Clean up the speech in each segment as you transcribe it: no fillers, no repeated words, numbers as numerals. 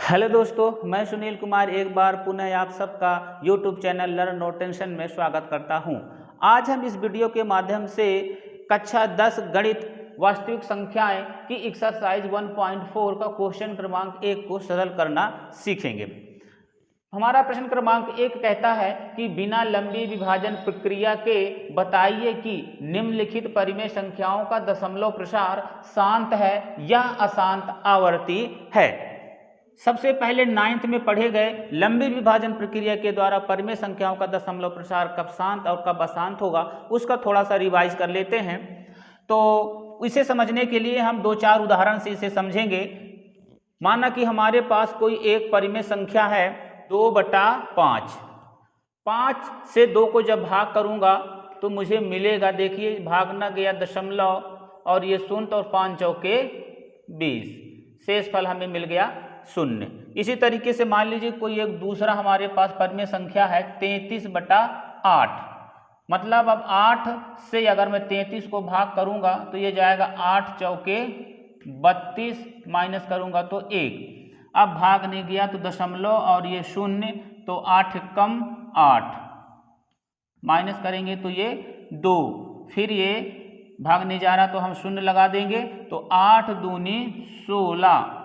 Hello दोस्तों, मैं सुनील कुमार एक बार पुनः आप सबका YouTube channel Learn No Tension में स्वागत करता हूं। आज हम इस वीडियो के माध्यम से कक्षा 10 गणित वास्तविक संख्याएं की एक्सरसाइज 1.4 का क्वेश्चन क्रमांक 1 को सरल करना सीखेंगे। हमारा प्रश्न क्रमांक 1 कहता है कि बिना लंबी विभाजन प्रक्रिया के बताइए कि निम्नलिखित परिमेय संख्याओं का दशमलव प्रसार शांत है या अशांत आवर्ती है। सबसे पहले 9th में पढ़े गए लंबी विभाजन प्रक्रिया के द्वारा परिमेय संख्याओं का दशमलव प्रसार कब शांत और कब अशांत होगा, उसका थोड़ा सा रिवाइज कर लेते हैं। तो इसे समझने के लिए हम 2-4 उदाहरण से इसे समझेंगे। माना कि हमारे पास कोई एक परिमेय संख्या है 2/5। 5 से 2 को जब भाग करूंगा तो मुझे मिलेगा, देखिए भागना गया दशमलव और ये 0 और 5 चौके 20, शेष फल हमें मिल गया 0। इसी तरीके से मान लीजिए कोई एक दूसरा हमारे पास परिमेय संख्या है 33/8। मतलब अब 8 से अगर मैं 33 को भाग करूंगा तो ये जाएगा 8 चौके 32, माइनस करूंगा तो 1। अब भाग नहीं गया तो दशमलव और ये 0, तो 8 कम 8, माइनस करेंगे तो ये 2। फिर ये भाग नहीं जा रहा तो हम 0 लगा देंगे, तो 8 दूनी 16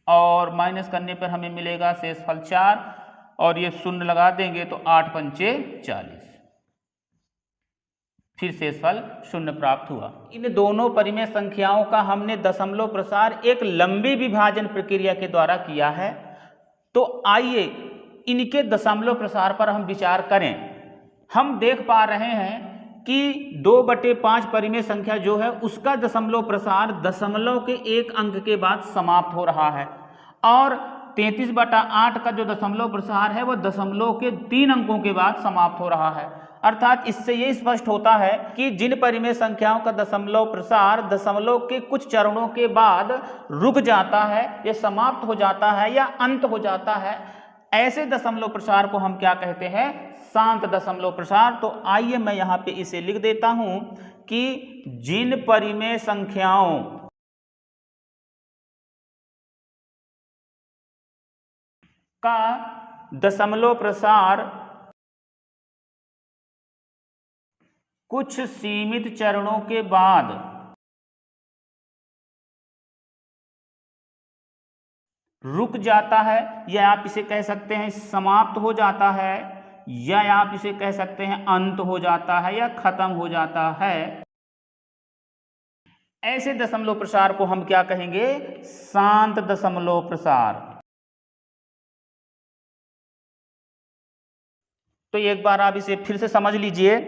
और माइनस करने पर हमें मिलेगा शेषफल 4 और ये 0 लगा देंगे तो 8 पंचे 40, फिर शेषफल 0 प्राप्त हुआ। इन दोनों परिमेय संख्याओं का हमने दशमलव प्रसार एक लंबी विभाजन प्रक्रिया के द्वारा किया है। तो आइए इनके दशमलव प्रसार पर हम विचार करें। हम देख पा रहे हैं कि 2/5 परिमेय संख्या जो है उसका दशमलव प्रसार दशमलव के एक अंक के बाद समाप्त हो रहा है और 33/8 का जो दशमलव प्रसार है वह दशमलव के 3 अंकों के बाद समाप्त हो रहा है। अर्थात इससे ये स्पष्ट होता है कि जिन परिमेय संख्याओं का दशमलव प्रसार दशमलव के कुछ चरणों के बाद रुक जाता है या समाप्त हो जाता है या अंत हो जाता है, ऐसे दशमलव प्रसार को हम क्या कहते हैं? शांत दशमलव प्रसार। तो आइए मैं यहाँ पे इसे लिख देता हूं कि जिन परिमेय संख्याओं का दशमलव प्रसार कुछ सीमित चरणों के बाद रुक जाता है, या आप इसे कह सकते हैं समाप्त हो जाता है, या आप इसे कह सकते हैं अंत हो जाता है या खत्म हो जाता है, ऐसे दशमलव प्रसार को हम क्या कहेंगे? शांत दशमलव प्रसार। तो एक बार आप इसे फिर से समझ लीजिए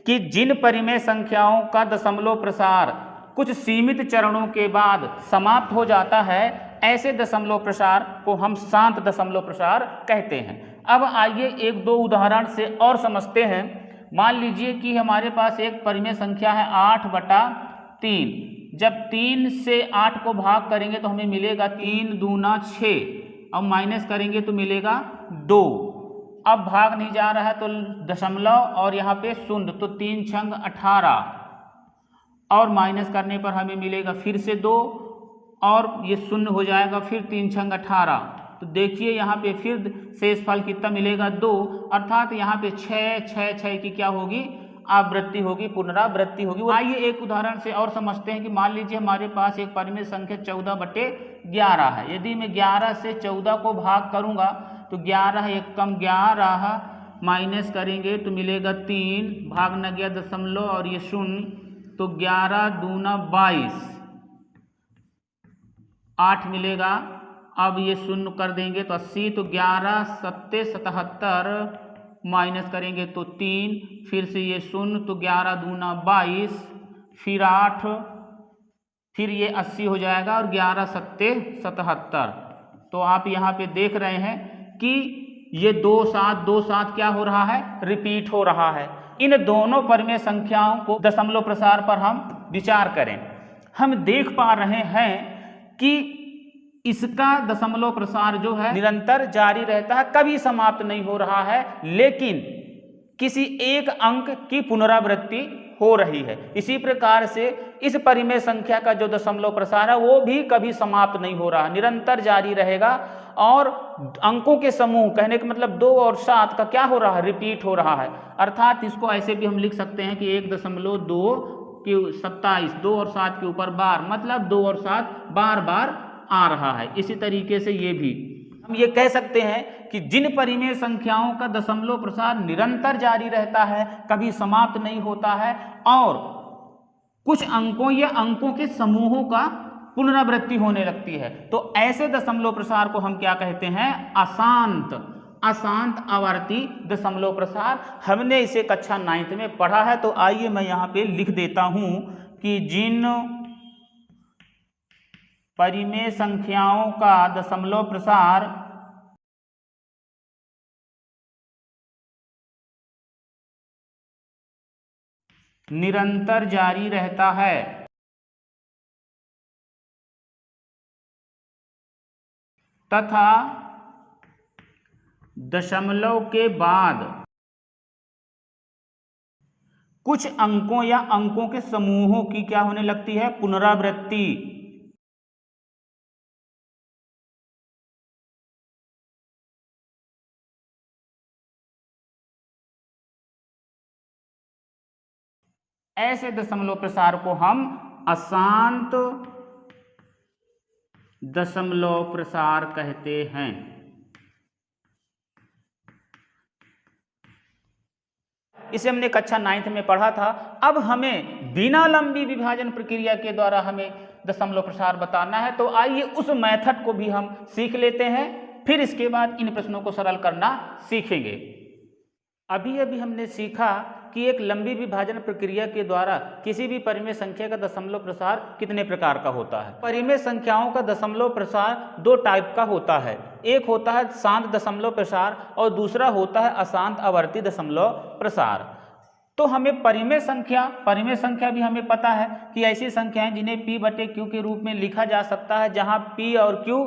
कि जिन परिमेय संख्याओं का दशमलव प्रसार कुछ सीमित चरणों के बाद समाप्त हो जाता है, ऐसे दशमलव प्रसार को हम शांत दशमलव प्रसार कहते हैं। अब आइए 1-2 उदाहरण से और समझते हैं। मान लीजिए कि हमारे पास एक परिमेय संख्या है 8/3। जब 3 से 8 को भाग करेंगे तो हमें मिलेगा 3 दूना 6 और माइनस करेंगे तो मिलेगा 2। अब भाग नहीं जा रहा है तो दशमलव और यहाँ पे 0, तो 3 छंग 18 और माइनस करने पर हमें मिलेगा फिर से 2 और ये 0 हो जाएगा, फिर 3 छंग 18। तो देखिए यहाँ पे फिर शेषफल कितना मिलेगा? 2। अर्थात यहाँ पे 6 की क्या होगी? आवृत्ति होगी, पुनरावृत्ति होगी। आइए एक उदाहरण से और समझते हैं कि मान लीजिए हमारे पास एक परिमेय संख्या 14/11 है। यदि मैं 11 से 14 को भाग करूंगा तो 11 एक कम 11, माइनस करेंगे तो मिलेगा 3, भाग न गया दशमलव और ये 0, तो 11 दूना 22, 8 मिलेगा। अब ये 0 कर देंगे तो 80, तो 11 7 77, माइनस करेंगे तो 3, फिर से ये 0, तो 11 दूना 22, फिर 8, फिर ये 80 हो जाएगा और 11 7 77। तो आप यहाँ पे देख रहे हैं कि ये 2 7 क्या हो रहा है? रिपीट हो रहा है। इन दोनों परिमेय संख्याओं को दशमलव प्रसार पर हम विचार करें, हम देख पा रहे हैं कि इसका दशमलव प्रसार जो है निरंतर जारी रहता है, कभी समाप्त नहीं हो रहा है, लेकिन किसी एक अंक की पुनरावृत्ति हो रही है। इसी प्रकार से इस परिमेय संख्या का जो दशमलव प्रसार है वो भी कभी समाप्त नहीं हो रहा, निरंतर जारी रहेगा। और अंकों के समूह, कहने का मतलब 2 और 7 का क्या हो रहा है, रिपीट हो रहा है। अर्थात इसको ऐसे भी हम लिख सकते हैं कि 1.2 की 27, 2 और 7 के ऊपर बार, मतलब 2 और 7 बार बार आ रहा है। इसी तरीके से ये भी हम ये कह सकते हैं कि जिन परिमेय संख्याओं का दशमलव प्रसार निरंतर जारी रहता है, कभी समाप्त नहीं होता है, और कुछ अंकों या अंकों के समूहों का पुनरावृत्ति होने लगती है, तो ऐसे दशमलव प्रसार को हम क्या कहते हैं, अशांत आवर्ती दशमलव प्रसार। हमने इसे कक्षा 9th में पढ़ा है। तो आइए मैं यहाँ पे लिख देता हूं कि जिन परिमेय संख्याओं का दशमलव प्रसार निरंतर जारी रहता है तथा दशमलव के बाद कुछ अंकों या अंकों के समूहों की क्या होने लगती है, पुनरावृत्ति। ऐसे दशमलव प्रसार को हम अशांत दशमलव प्रसार कहते हैं। इसे हमने कक्षा 9th में पढ़ा था। अब हमें बिना लंबी विभाजन प्रक्रिया के द्वारा हमें दशमलव प्रसार बताना है। तो आइए उस मेथड को भी हम सीख लेते हैं, फिर इसके बाद इन प्रश्नों को सरल करना सीखेंगे। अभी हमने सीखा कि एक लंबी विभाजन प्रक्रिया के द्वारा किसी भी परिमेय संख्या का दशमलव प्रसार कितने प्रकार का होता है। परिमेय संख्याओं का दशमलव प्रसार 2 टाइप का होता है, एक होता है शांत दशमलव प्रसार और दूसरा होता है अशांत आवर्ती दशमलव प्रसार। तो हमें परिमेय संख्या भी हमें पता है कि ऐसी संख्याएं जिन्हें p/q के रूप में लिखा जा सकता है, जहां p और q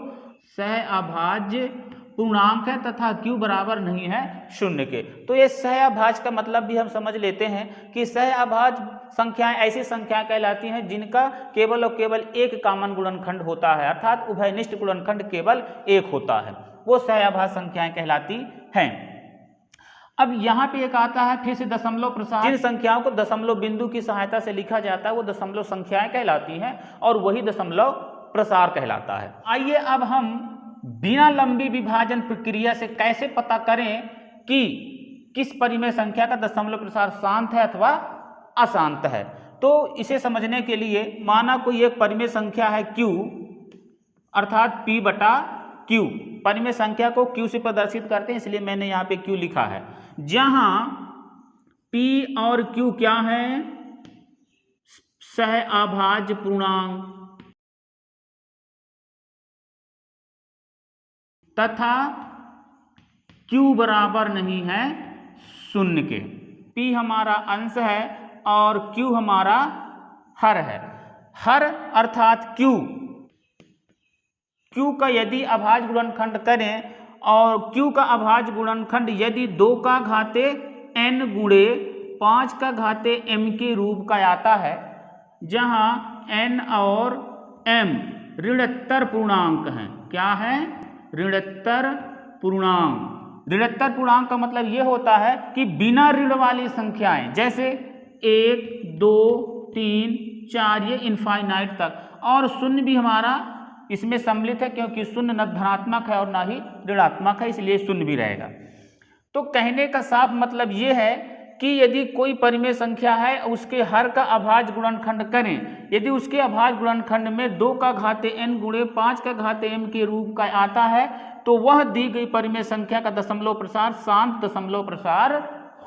सहअभाज्य पूर्णांक है तथा q बराबर नहीं है 0 के। तो ये सहअभाज्य का मतलब भी हम समझ लेते हैं कि सहअभाज्य संख्याएं ऐसी संख्याएं कहलाती हैं जिनका केवल और केवल एक कॉमन गुणनखंड होता है, अर्थात उभयनिष्ठ गुणनखंड केवल एक होता है, वो सहअभाज्य संख्याएं कहलाती हैं। अब यहाँ पे एक आता है फिर से दशमलव प्रसार। जिन संख्याओं को दशमलव बिंदु की सहायता से लिखा जाता है वो दशमलव संख्याएं कहलाती हैं और वही दशमलव प्रसार कहलाता है। आइए अब हम बिना लंबी विभाजन प्रक्रिया से कैसे पता करें कि किस परिमेय संख्या का दशमलव प्रसार शांत है अथवा अशांत है। तो इसे समझने के लिए माना कोई एक परिमेय संख्या है q, अर्थात p/q। परिमेय संख्या को q से प्रदर्शित करते हैं, इसलिए मैंने यहाँ पे q लिखा है, जहां p और q क्या है, सहअभाज्य पूर्णांक तथा q बराबर नहीं है 0 के। p हमारा अंश है और q हमारा हर है। हर अर्थात q का यदि अभाज्य गुणनखंड करें और q का अभाज्य गुणनखंड यदि 2 का घाते n गुणे 5 का घाते m के रूप का आता है, जहां n और m ऋणोत्तर पूर्णांक हैं। क्या है, ऋणोत्तर पूर्णांक। ऋणोत्तर पूर्णांक का मतलब यह होता है कि बिना ऋण वाली संख्याएं, जैसे 1, 2, 3, 4 ये इनफाइनाइट तक, और शून्य भी हमारा इसमें सम्मिलित है क्योंकि शून्य न धनात्मक है और ना ही ऋणात्मक है, इसलिए शून्य भी रहेगा। तो कहने का साफ मतलब ये है कि यदि कोई परिमेय संख्या है उसके हर का अभाज्य गुणनखंड करें, यदि उसके अभाज्य गुणनखंड में 2 का घाते n गुणे 5 का घाते m के रूप का आता है, तो वह दी गई परिमेय संख्या का दशमलव प्रसार शांत दशमलव प्रसार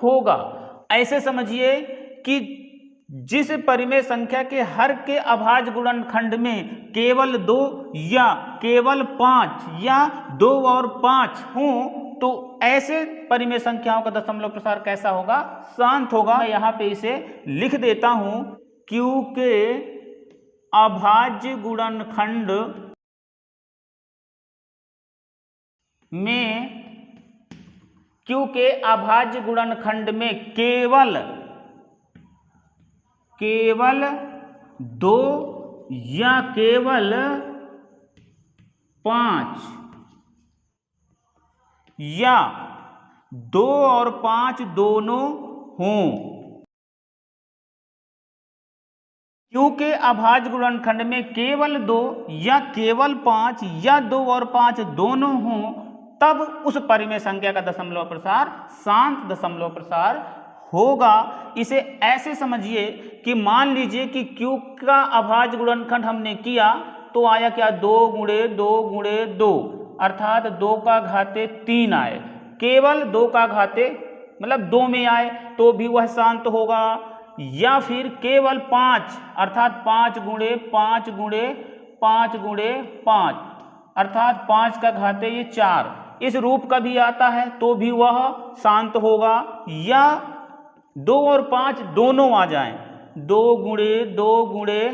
होगा। ऐसे समझिए कि जिस परिमेय संख्या के हर के अभाज्य गुणनखंड में केवल 2 या केवल 5 या 2 और 5 हों, तो ऐसे परिमेय संख्याओं का दशमलव प्रसार कैसा होगा, शांत होगा। मैं यहाँ पे इसे लिख देता हूं, q के अभाज्य गुणनखंड में q के अभाज्य गुणनखंड में केवल केवल 2 या केवल 5 या 2 और 5 दोनों हों। Q के अभाज्य गुणनखंड में केवल 2 या केवल 5 या 2 और 5 दोनों हों, तब उस परिमेय संख्या का दशमलव प्रसार शांत दशमलव प्रसार होगा। इसे ऐसे समझिए कि मान लीजिए कि Q का अभाज्य गुणनखंड हमने किया तो आया क्या, 2 गुणे 2 गुणे 2 अर्थात 2 का घाते 3 आए। केवल 2 का घाते मतलब 2 में आए तो भी वह शांत होगा। या फिर केवल 5 अर्थात 5 गुणे 5 गुणे 5 गुणे 5 अर्थात 5 का घाते ये 4, इस रूप का भी आता है तो भी वह शांत होगा। या 2 और 5 दोनों आ जाएं, 2 गुणे 2 गुणे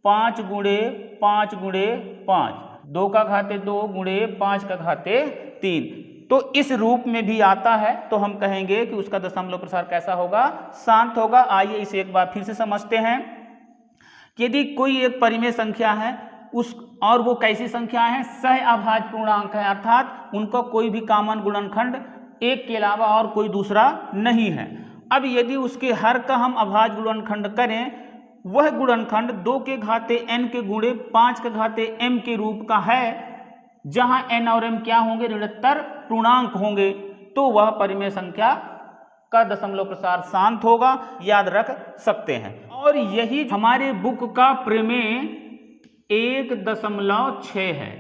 5 गुणे 5 गुणे 5, 2 का घाते 2 गुणे 5 का घाते 3, तो इस रूप में भी आता है तो हम कहेंगे कि उसका दशमलव प्रसार कैसा होगा, शांत होगा। आइए इसे एक बार फिर से समझते हैं। यदि कोई एक परिमेय संख्या है उस और वो कैसी संख्या है, सह अभाज्य पूर्णांक है, अर्थात उनका कोई भी कॉमन गुणनखंड एक के अलावा और कोई दूसरा नहीं है। अब यदि उसके हर का हम अभाज्य गुणनखंड करें, वह गुणनखंड 2 के घाते n के गुणे 5 के घाते m के रूप का है, जहां n और m क्या होंगे, ऋणोत्तर पूर्णांक होंगे, तो वह परिमेय संख्या का दशमलव प्रसार शांत होगा, याद रख सकते हैं। और यही हमारे बुक का प्रमेय 1.6 है।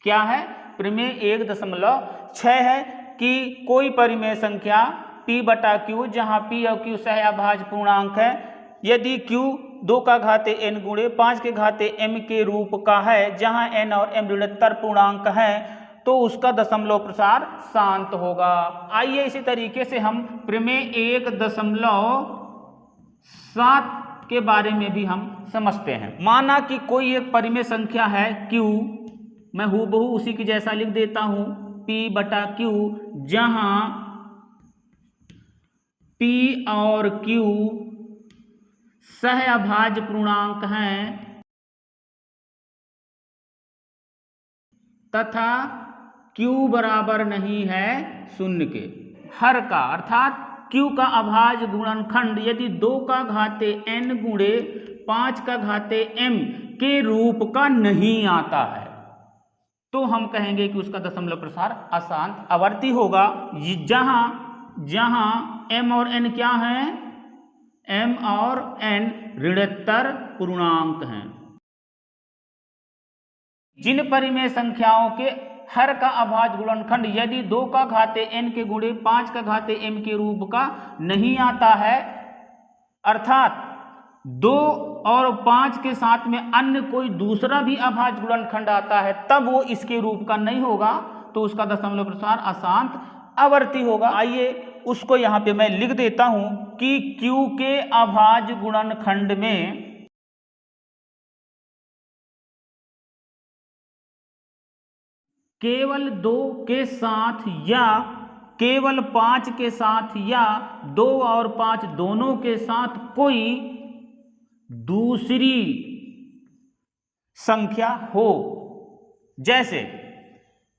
क्या है, प्रमेय 1.6 है कि कोई परिमेय संख्या p बटा q, जहां p और q सह अभाज्य पूर्णांक है, यदि q 2 का घाते n गुणे 5 के घाते m के रूप का है, जहां n और m ऋणोत्तर पूर्णांक है, तो उसका दशमलव प्रसार शांत होगा। आइए इसी तरीके से हम प्रमेय 1.7 के बारे में भी हम समझते हैं। माना कि कोई एक परिमेय संख्या है q, मैं हूबहू उसी की जैसा लिख देता हूं, p बटा q, जहां p और q सह अभाज्य पूर्णांक हैं तथा q बराबर नहीं है 0 के। हर का अर्थात q का अभाज्य गुणनखंड यदि 2 का घाते n गुणे 5 का घाते m के रूप का नहीं आता है, तो हम कहेंगे कि उसका दशमलव प्रसार अशांत आवर्ती होगा। जहां m और n क्या हैं, m और n ऋणोत्तर पूर्णांक हैं। जिन परिमेय संख्याओं के हर का अभाज्य गुणनखंड यदि 2 का घाते n के गुणे 5 का घाते m के रूप का नहीं आता है, अर्थात 2 और 5 के साथ में अन्य कोई दूसरा भी अभाज्य गुणनखंड आता है, तब वो इसके रूप का नहीं होगा, तो उसका दशमलव प्रसार अशांत आवर्ती होगा। आइए उसको यहाँ पे मैं लिख देता हूं कि q के अभाज्य गुणनखंड में केवल 2 के साथ या केवल 5 के साथ या 2 और 5 दोनों के साथ कोई दूसरी संख्या हो। जैसे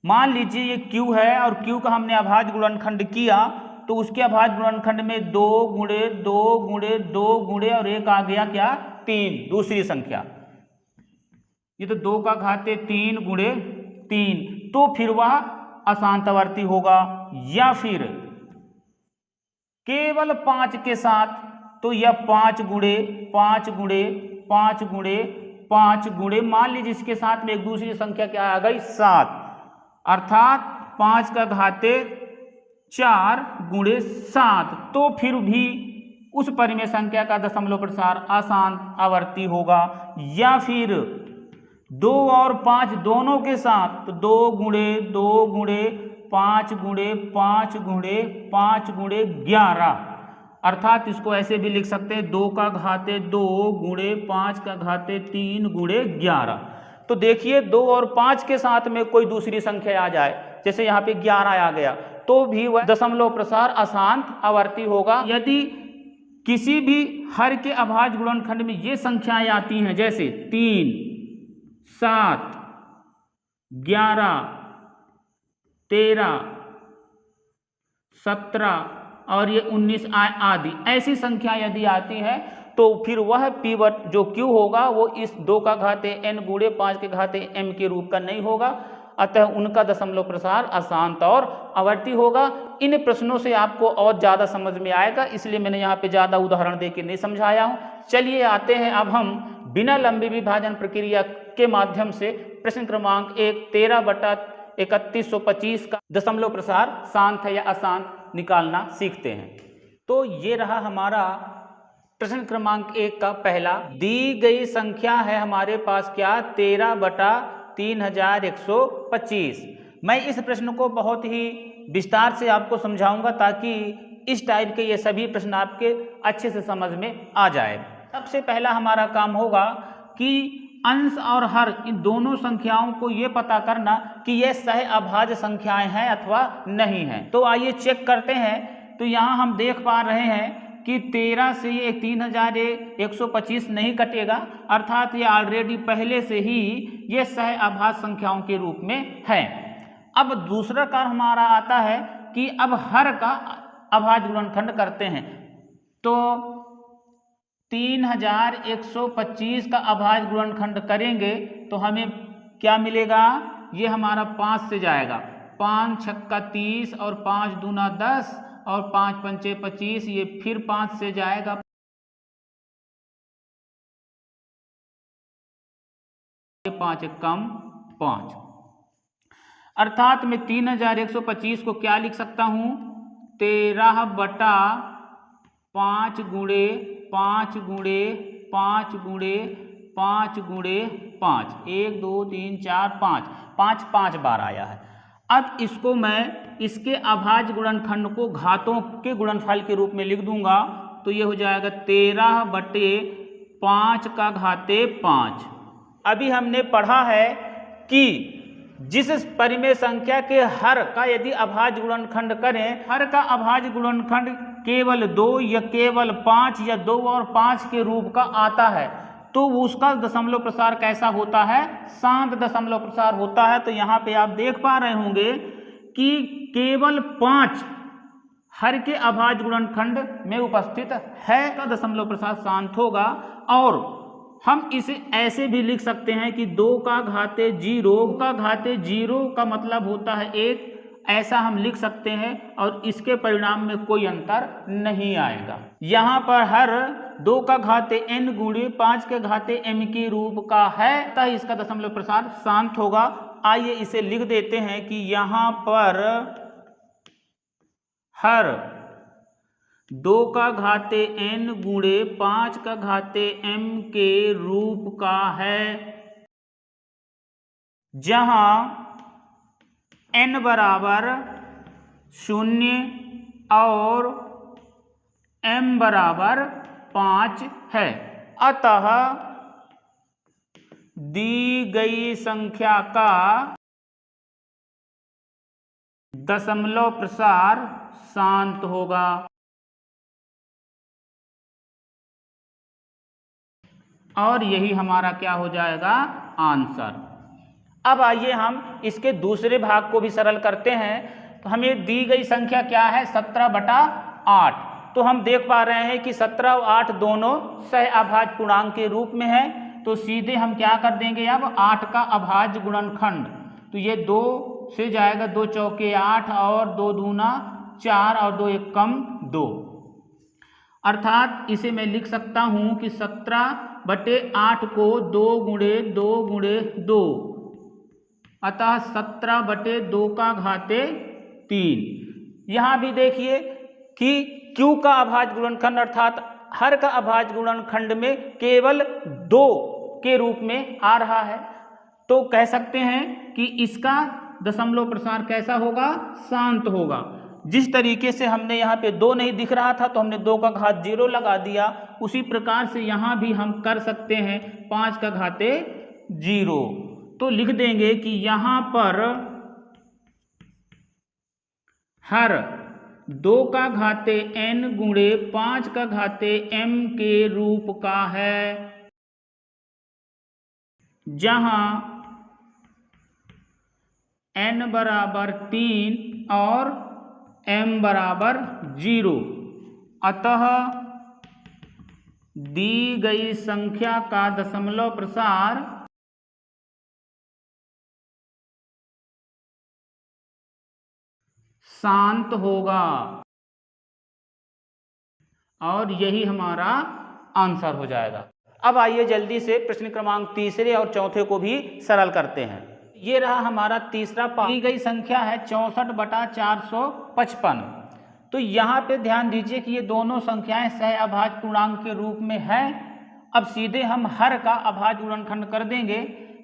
मान लीजिए ये q है और q का हमने अभाज्य गुणनखंड किया, तो उसके अभाज्य गुणनखंड में 2 गुणे 2 गुणे 2 गुणे और एक आ गया क्या, 3, दूसरी संख्या। ये तो 2 का घाते 3 गुणे 3, तो फिर वह अशांतवर्ती होगा। या फिर केवल 5 के साथ, तो यह 5 गुणे 5 गुणे 5 गुणे 5 गुणे, मान लीजिए इसके साथ में एक दूसरी संख्या क्या आ गई, 7, अर्थात 5 का घाते 4 गुणे 7, तो फिर भी उस परिमेय संख्या का दशमलव प्रसार अशांत आवर्ती होगा। या फिर 2 और 5 दोनों के साथ, तो 2 गुणे 2 गुणे 5 गुणे 5 गुणे 5 गुणे 11, अर्थात इसको ऐसे भी लिख सकते हैं 2 का घाते 2 गुणे 5 का घाते 3 गुणे 11। तो देखिए 2 और 5 के साथ में कोई दूसरी संख्या आ जाए, जैसे यहाँ पे 11 आ गया, तो भी वह दशमलव प्रसार अशांत आवर्ती होगा। यदि किसी भी हर के अभाज्य गुणनखंड में ये संख्याएं आती हैं, जैसे 3, 7, 11, 13, 17 और ये 19 आदि ऐसी संख्या यदि आती है तो फिर वह पीवट जो Q होगा वो इस 2 का घाते n गुणे 5 के घाते m के रूप का नहीं होगा, अतः उनका दशमलव प्रसार अशांत और आवर्ती होगा। इन प्रश्नों से आपको और ज़्यादा समझ में आएगा, इसलिए मैंने यहाँ पे ज़्यादा उदाहरण दे के नहीं समझाया हूँ। चलिए आते हैं अब हम बिना लंबी विभाजन प्रक्रिया के माध्यम से प्रश्न क्रमांक 1 13/3125 का दशमलव प्रसार शांत है या अशांत निकालना सीखते हैं। तो ये रहा हमारा प्रश्न क्रमांक 1 का पहला। दी गई संख्या है हमारे पास क्या, 13/3125। मैं इस प्रश्न को बहुत ही विस्तार से आपको समझाऊंगा ताकि इस टाइप के ये सभी प्रश्न आपके अच्छे से समझ में आ जाए। सबसे पहला हमारा काम होगा कि अंश और हर इन दोनों संख्याओं को ये पता करना कि ये सह अभाज्य संख्याएं हैं अथवा नहीं हैं। तो आइए चेक करते हैं। तो यहाँ हम देख पा रहे हैं कि 13 से ये 3125 नहीं कटेगा, अर्थात ये ऑलरेडी पहले से ही ये सह अभाज्य संख्याओं के रूप में है। अब दूसरा कार्य हमारा आता है कि अब हर का अभाज्य गुणनखंड करते हैं। तो 3125 का अभाज्य गुणनखंड करेंगे तो हमें क्या मिलेगा, ये हमारा 5 से जाएगा, 5 छक्का 30 और 5 दूना 10 और 5 पंचे 25, ये फिर 5 से जाएगा, 5 कम 5, अर्थात मैं 3125 को क्या लिख सकता हूँ, 13/5 गुणे 5 गुणे 5 गुणे 5 गुणे 5, 1 2 3 4 5, 5 बार आया है। अब इसको मैं इसके अभाज्य गुणनखंड को घातों के गुणनफल के रूप में लिख दूंगा, तो ये हो जाएगा 13/5 का घाते 5। अभी हमने पढ़ा है कि जिस परिमेय संख्या के हर का यदि अभाज्य गुणनखंड करें, हर का अभाज्य गुणनखंड केवल 2 या केवल 5 या 2 और 5 के रूप का आता है तो उसका दशमलव प्रसार कैसा होता है, शांत दशमलव प्रसार होता है। तो यहाँ पे आप देख पा रहे होंगे कि केवल 5 हर के अभाज्य गुणनखंड में उपस्थित है का दशमलव प्रसार शांत होगा। और हम इसे ऐसे भी लिख सकते हैं कि 2 का घाते 0 का घाते 0 का मतलब होता है 1, ऐसा हम लिख सकते हैं और इसके परिणाम में कोई अंतर नहीं आएगा। यहाँ पर हर 2 का घाते n गुणे 5 के घाते m के रूप का है, तब इसका दशमलव प्रसार शांत होगा। आइए इसे लिख देते हैं कि यहाँ पर हर 2 का घाते n गुणे 5 का घाते m के रूप का है, जहां n बराबर 0 और m बराबर 5 है। अतः दी गई संख्या का दशमलव प्रसार शांत होगा। और यही हमारा क्या हो जाएगा, आंसर। अब आइए हम इसके दूसरे भाग को भी सरल करते हैं। तो हमें दी गई संख्या क्या है, 17/8। तो हम देख पा रहे हैं कि 17 और 8 दोनों सह अभाज्य पूर्णांक के रूप में है। तो सीधे हम क्या कर देंगे, अब 8 का अभाज्य गुणनखंड, तो ये 2 से जाएगा, 2 चौके 8 और 2 दूना 4 और 2 एक कम 2, अर्थात इसे मैं लिख सकता हूं कि 17/8 को 2 गुणे 2 गुणे 2, अतः 17/2 का घाते 3। यहां भी देखिए कि Q का अभाज्य गुणनखंड अर्थात हर का अभाज्य गुणनखंड में केवल 2 के रूप में आ रहा है। तो कह सकते हैं कि इसका दशमलव प्रसार कैसा होगा, शांत होगा। जिस तरीके से हमने यहाँ पे 2 नहीं दिख रहा था तो हमने 2 का घात 0 लगा दिया, उसी प्रकार से यहाँ भी हम कर सकते हैं 5 का घाते 0। तो लिख देंगे कि यहाँ पर हर 2 का घाते n गुणे 5 का घाते m के रूप का है, जहां n बराबर 3 और m बराबर 0। अतः दी गई संख्या का दशमलव प्रसार शांत होगा, और यही हमारा आंसर हो जाएगा। अब आइए जल्दी से प्रश्न क्रमांक तीसरे और चौथे को भी सरल करते हैं। ये रहा हमारा तीसरा पाठ। दी गई संख्या है 64/455। तो यहाँ पे ध्यान दीजिए कि ये दोनों संख्याएं सह अभाज्य पूर्णांक के रूप में है। अब सीधे हम हर का अभाज्य गुणनखंड कर देंगे,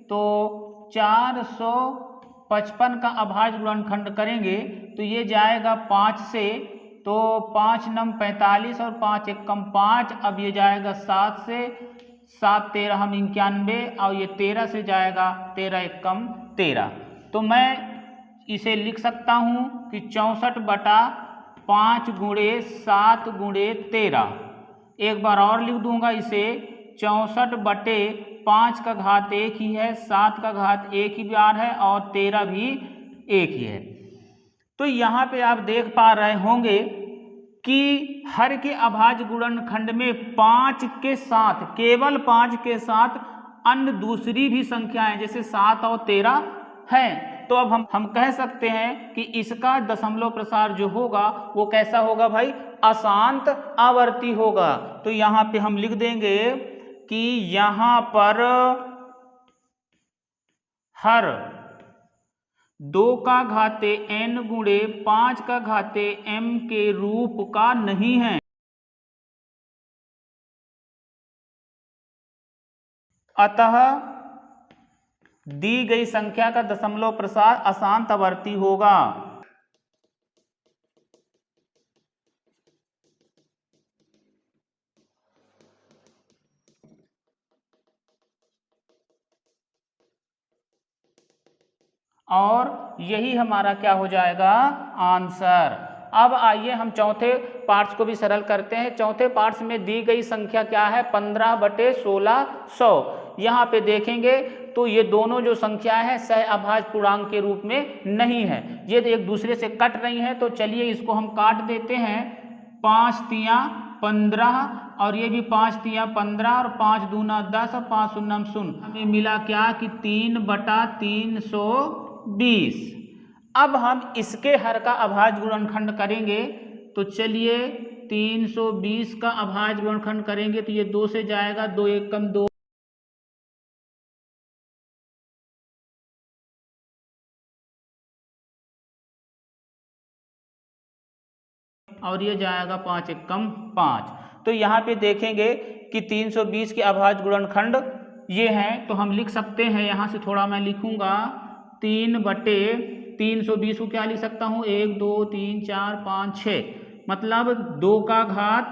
तो 455 का अभाज्य गुणनखंड करेंगे तो ये जाएगा 5 से, तो 5 नम 45 और 5 एकम 5। अब ये जाएगा 7 से, 7 13 हम 91, और ये 13 से जाएगा 13 एकम 13। तो मैं इसे लिख सकता हूँ कि 64/5 गुणे 7 गुणे 13। एक बार और लिख दूंगा इसे, 64/5 का घात 1 ही है, 7 का घात 1 ही बार है, और 13 भी 1 ही है। तो यहाँ पे आप देख पा रहे होंगे कि हर के अभाज्य गुणनखंड में 5 के साथ, केवल 5 के साथ अन्य दूसरी भी संख्याएं जैसे 7 और 13 हैं। तो अब हम कह सकते हैं कि इसका दशमलव प्रसार जो होगा वो कैसा होगा भाई, अशांत आवर्ती होगा। तो यहाँ पे हम लिख देंगे कि यहाँ पर हर 2 का घाते n गुणे 5 का घाते m के रूप का नहीं है। अतः दी गई संख्या का दशमलव प्रसार अशांत आवर्ती होगा। और यही हमारा क्या हो जाएगा, आंसर। अब आइए हम चौथे पार्ट्स को भी सरल करते हैं। चौथे पार्ट्स में दी गई संख्या क्या है, 15/1600। यहाँ पे देखेंगे तो ये दोनों जो संख्याएं हैं सह अभाज्य पूर्णांक के रूप में नहीं है, ये एक दूसरे से कट रही हैं। तो चलिए इसको हम काट देते हैं। 5 तियां 15 और ये भी 5 तियां 15 और 5 दूना 10 और 5 शून्यम 0। हमें मिला क्या कि 3/320। अब हम इसके हर का अभाज्य गुणनखंड करेंगे, तो चलिए 320 का अभाज्य गुणनखंड करेंगे तो ये 2 से जाएगा, 2 एकम 2, और ये जाएगा 5 एकम 5। तो यहाँ पे देखेंगे कि 320 के अभाज्य गुणनखंड ये हैं। तो हम लिख सकते हैं, यहाँ से थोड़ा मैं लिखूंगा, 3/320 को क्या लिख सकता हूँ, 1 2 3 4 5 6, मतलब 2 का घात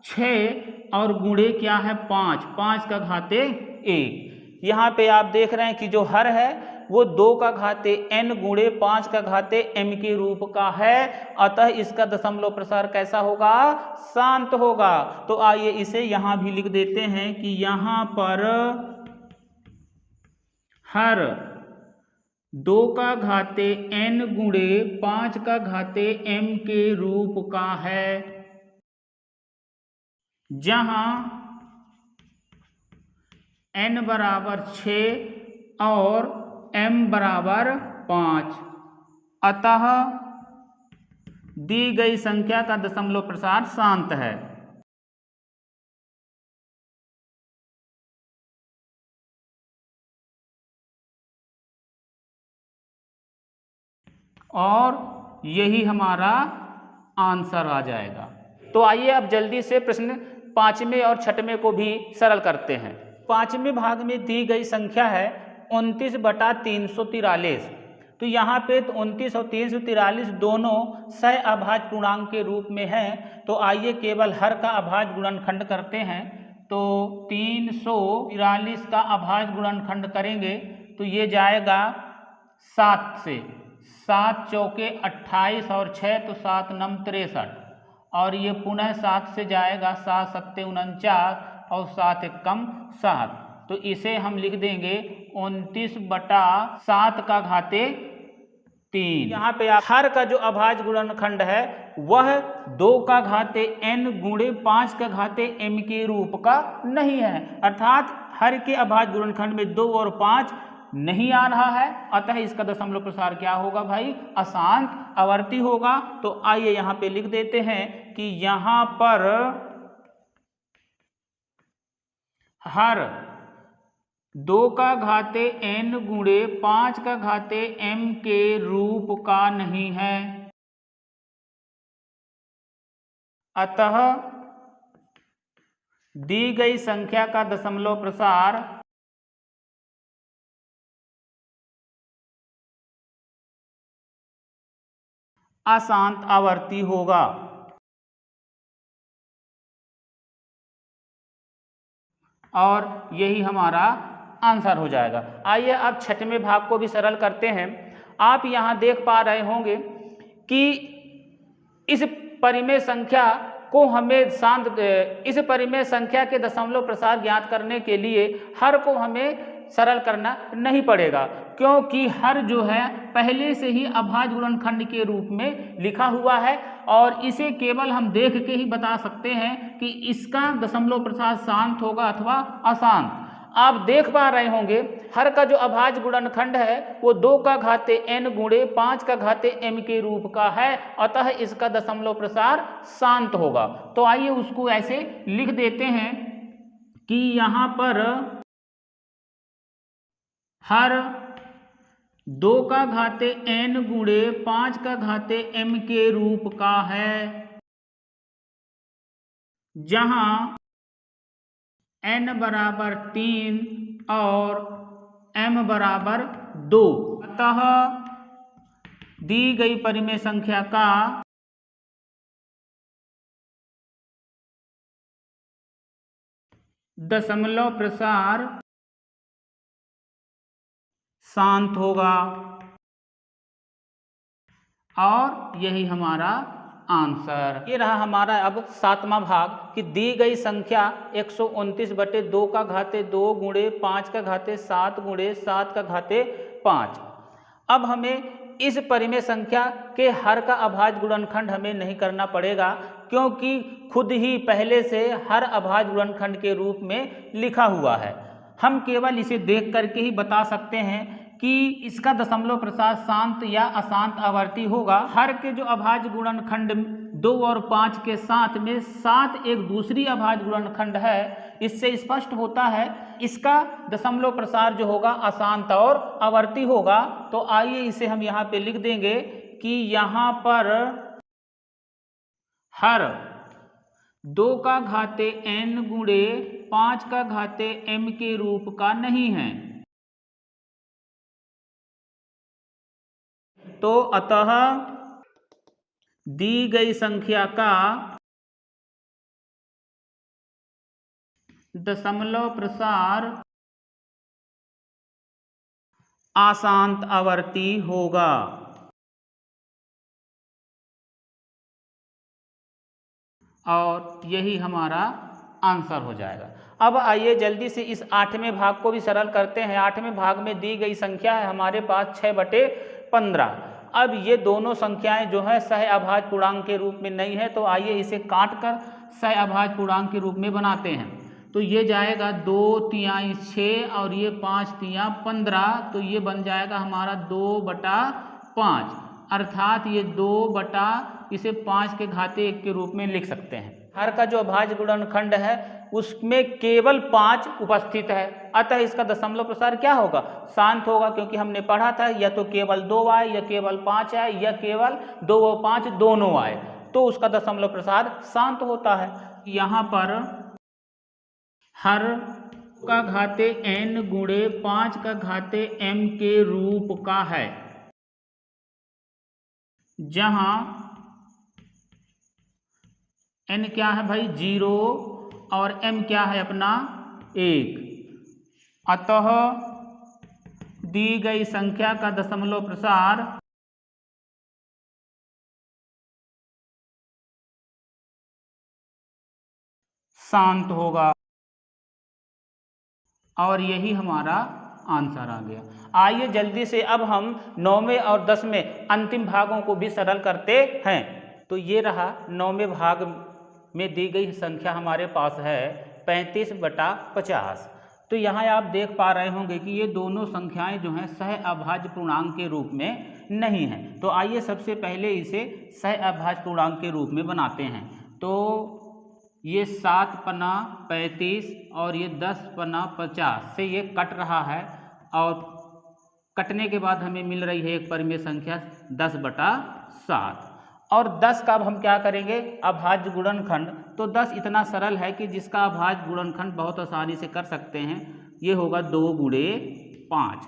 6 और गुणे क्या है 5, 5 का घाते 1। यहाँ पे आप देख रहे हैं कि जो हर है वो 2 का घाते n गुणे 5 का घाते m के रूप का है। अतः इसका दशमलव प्रसार कैसा होगा, शांत होगा। तो आइए इसे यहाँ भी लिख देते हैं कि यहाँ पर हर 2 का घाते n गुणे 5 का घाते m के रूप का है, जहाँ n बराबर 6 और m बराबर 5। अतः दी गई संख्या का दशमलव प्रसार शांत है। और यही हमारा आंसर आ जाएगा। तो आइए अब जल्दी से प्रश्न 5वें और 6वें को भी सरल करते हैं। 5वें भाग में दी गई संख्या है 29/343। तो यहाँ पे 29 और 343 दोनों सह अभाज्य पूर्णांक के रूप में हैं। तो आइए केवल हर का अभाज्य गुणनखंड करते हैं। तो 343 का अभाज्य गुणनखंड करेंगे तो ये जाएगा 7 से, 7 चौके 28 और 6 तो 7 नम 63 और ये पुनः 7 से जाएगा 7 सत्ते 49 और 7 एकम 7, तो इसे हम लिख देंगे 29/7 का घाते 3। यहाँ पे आप हर का जो अभाज्य गुणनखंड है वह 2 का घाते n गुणे 5 का घाते m के रूप का नहीं है, अर्थात हर के अभाज्य गुणनखंड में 2 और 5 नहीं आ रहा है, अतः इसका दशमलव प्रसार क्या होगा भाई, अशांत आवर्ती होगा। तो आइए यहाँ पे लिख देते हैं कि यहाँ पर हर 2 का घाते n गुणे 5 का घाते m के रूप का नहीं है, अतः दी गई संख्या का दशमलव प्रसार अशांत आवर्ती होगा। और यही हमारा आंसर हो जाएगा। आइए अब छठवें भाग को भी सरल करते हैं। आप यहाँ देख पा रहे होंगे कि इस परिमेय संख्या को हमें इस परिमेय संख्या के दशमलव प्रसार ज्ञात करने के लिए हर को हमें सरल करना नहीं पड़ेगा, क्योंकि हर जो है पहले से ही अभाज्य गुणनखंड के रूप में लिखा हुआ है और इसे केवल हम देख के ही बता सकते हैं कि इसका दशमलव प्रसार शांत होगा अथवा अशांत। आप देख पा रहे होंगे हर का जो अभाज्य गुणनखंड है वो 2 का घाते n गुणे 5 का घाते m के रूप का है, अतः इसका दशमलव प्रसार शांत होगा। तो आइए उसको ऐसे लिख देते हैं कि यहाँ पर हर 2 का घाते n गुणे 5 का घाते m के रूप का है, जहाँ n बराबर 3 और m बराबर 2, अतः दी गई परिमेय संख्या का दशमलव प्रसार शांत होगा। और यही हमारा आंसर। ये रहा हमारा अब 7वां भाग कि दी गई संख्या 129/2 का घाते 2 गुणे 5 का घाते 7 गुणे 7 का घाते 5। अब हमें इस परिमेय संख्या के हर का अभाज्य गुणनखंड हमें नहीं करना पड़ेगा, क्योंकि खुद ही पहले से हर अभाज्य गुणनखंड के रूप में लिखा हुआ है। हम केवल इसे देख करके ही बता सकते हैं कि इसका दशमलव प्रसार शांत या अशांत आवर्ती होगा। हर के जो अभाज्य गुणनखंड 2 और 5 के साथ में 7 एक दूसरी अभाज्य गुणनखंड है, इससे स्पष्ट होता है इसका दशमलव प्रसार जो होगा अशांत और आवर्ती होगा। तो आइए इसे हम यहाँ पे लिख देंगे कि यहाँ पर हर 2 का घाते n गुणे 5 का घाते m के रूप का नहीं है, तो अतः दी गई संख्या का दशमलव प्रसार अशांत आवर्ती होगा। और यही हमारा आंसर हो जाएगा। अब आइए जल्दी से इस 8वें भाग को भी सरल करते हैं। 8वें भाग में दी गई संख्या है हमारे पास 6/15। अब ये दोनों संख्याएं जो है सह अभाज्य पूर्णांक के रूप में नहीं है, तो आइए इसे काट कर सह अभाज्य पूर्णांक के रूप में बनाते हैं। तो ये जाएगा 2/3 6 और ये 5/3 15, तो ये बन जाएगा हमारा 2/5, अर्थात ये 2 इसे 5 के घाते 1 के रूप में लिख सकते हैं। हर का जो अभाज्य गुणनखंड है उसमें केवल 5 उपस्थित है, अतः इसका दशमलव प्रसार क्या होगा, शांत होगा, क्योंकि हमने पढ़ा था या तो केवल 2 आए या केवल 5 आए या केवल 2 और 5 दोनों आए, तो उसका दशमलव प्रसार शांत होता है। यहाँ पर हर का घाते n गुणे 5 का घाते m के रूप का है, जहाँ n क्या है भाई 0 और m क्या है अपना 1, अतः दी गई संख्या का दशमलव प्रसार शांत होगा। और यही हमारा आंसर आ गया। आइए जल्दी से अब हम 9वें और 10वें अंतिम भागों को भी सरल करते हैं। तो ये रहा 9वें भाग में दी गई संख्या हमारे पास है 35/50। तो यहाँ आप देख पा रहे होंगे कि ये दोनों संख्याएं जो हैं सह अभाज्य पूर्णांक के रूप में नहीं हैं। तो आइए सबसे पहले इसे सह अभाज्य पूर्णांक के रूप में बनाते हैं। तो ये 7×35 और ये 10×50 से ये कट रहा है और कटने के बाद हमें मिल रही है एक परिमेय संख्या 10/7। और 10 का अब हम क्या करेंगे, अभाज्य गुणनखंड। तो 10 इतना सरल है कि जिसका अभाज्य गुणनखंड बहुत आसानी से कर सकते हैं। ये होगा 2×5।